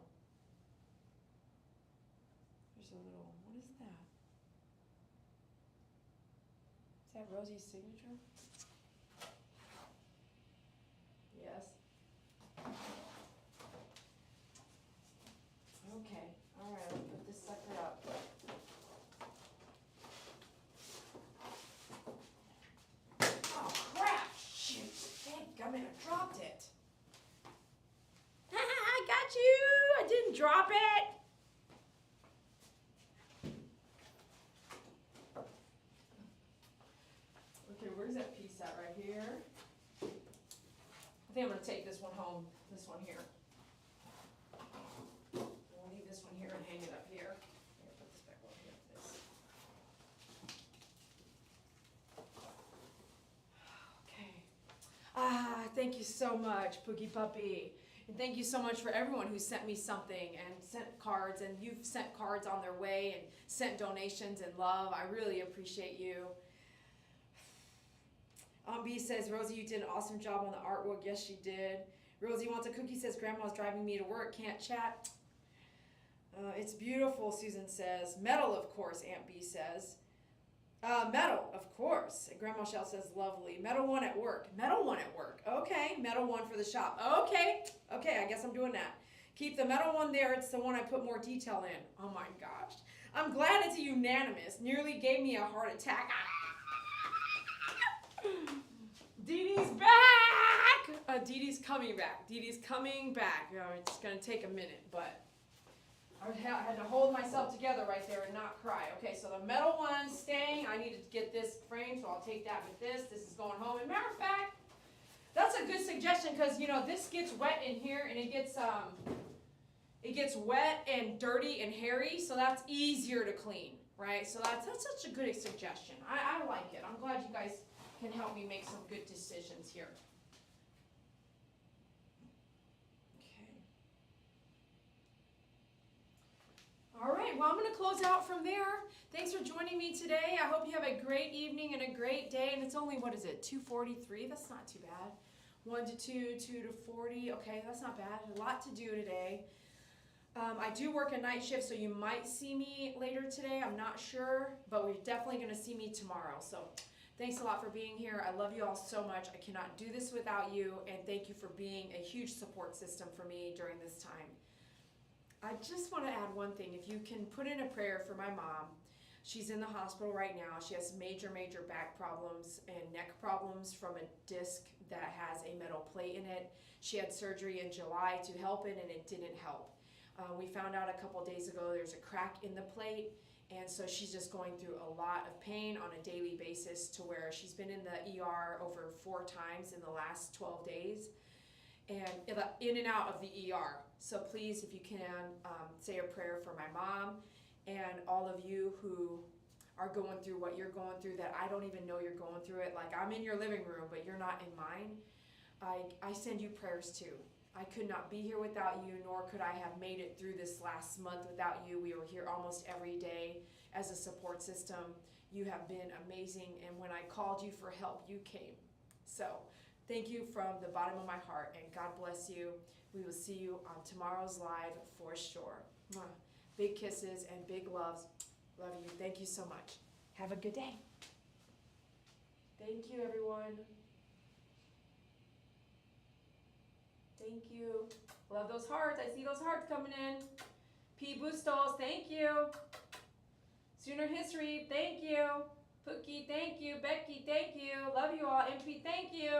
There's a little, what is that? Is that Rosie's signature? Yes. Okay, all right, let's put this sucker up. Oh crap, shoot, dadgummit, I dropped it. I got you, I didn't drop it. Okay, where's that piece at, right here? I think I'm gonna take this one home, this one here. We'll leave this one here and hang it up here. Here, put this back over here, this. Okay. Thank you so much, Pookie Puppy. And thank you so much for everyone who sent me something and sent cards, and you've sent cards on their way and sent donations and love. I really appreciate you. Aunt B says, Rosie, you did an awesome job on the artwork. Yes, she did. Rosie wants a cookie, says, Grandma's driving me to work, can't chat. It's beautiful, Susan says. Metal, of course, Aunt B says. Metal, of course. And Grandma Shell says, lovely. Metal one at work. Metal one at work. Okay, metal one for the shop. Okay, I guess I'm doing that. Keep the metal one there. It's the one I put more detail in. Oh my gosh. I'm glad it's a unanimous. Nearly gave me a heart attack. Dee Dee's back! Dee Dee's coming back. Dee Dee's coming back. You know, it's going to take a minute, but I had to hold myself together right there and not cry. Okay, so the metal one's staying. I need to get this framed, so I'll take that with this. This is going home. And matter of fact, that's a good suggestion because, you know, this gets wet in here and it gets wet and dirty and hairy, so that's easier to clean, right? So that's such a good suggestion. I like it. I'm glad you guys can help me make some good decisions here. Okay. All right, well, I'm going to close out from there. Thanks for joining me today. I hope you have a great evening and a great day. And it's only, what is it, 2:43? That's not too bad. 1 to 2, 2 to 40. Okay, that's not bad. A lot to do today. I do work a night shift, so you might see me later today. I'm not sure, but we're definitely going to see me tomorrow. So thanks a lot for being here. I love you all so much. I cannot do this without you, and thank you for being a huge support system for me during this time. I just want to add one thing. If you can put in a prayer for my mom. She's in the hospital right now. She has major back problems and neck problems from a disc that has a metal plate in it. She had surgery in July to help it, and it didn't help. We found out a couple days ago there's a crack in the plate, and so she's just going through a lot of pain on a daily basis to where she's been in the ER over 4 times in the last 12 days and in and out of the ER. So please, if you can, say a prayer for my mom and all of you who are going through what you're going through that I don't even know you're going through it. Like, I'm in your living room, but you're not in mine. I send you prayers too. I could not be here without you, nor could I have made it through this last month without you. We were here almost every day as a support system. You have been amazing, and when I called you for help, you came. So thank you from the bottom of my heart, and God bless you. We will see you on tomorrow's live for sure. Mwah. Big kisses and big loves. Love you. Thank you so much. Have a good day. Thank you, everyone. thank you. Love those hearts. I see those hearts coming in. P. Bustos, thank you. Sooner History, thank you. Pookie, thank you. Becky, thank you. Love you all. MP, thank you.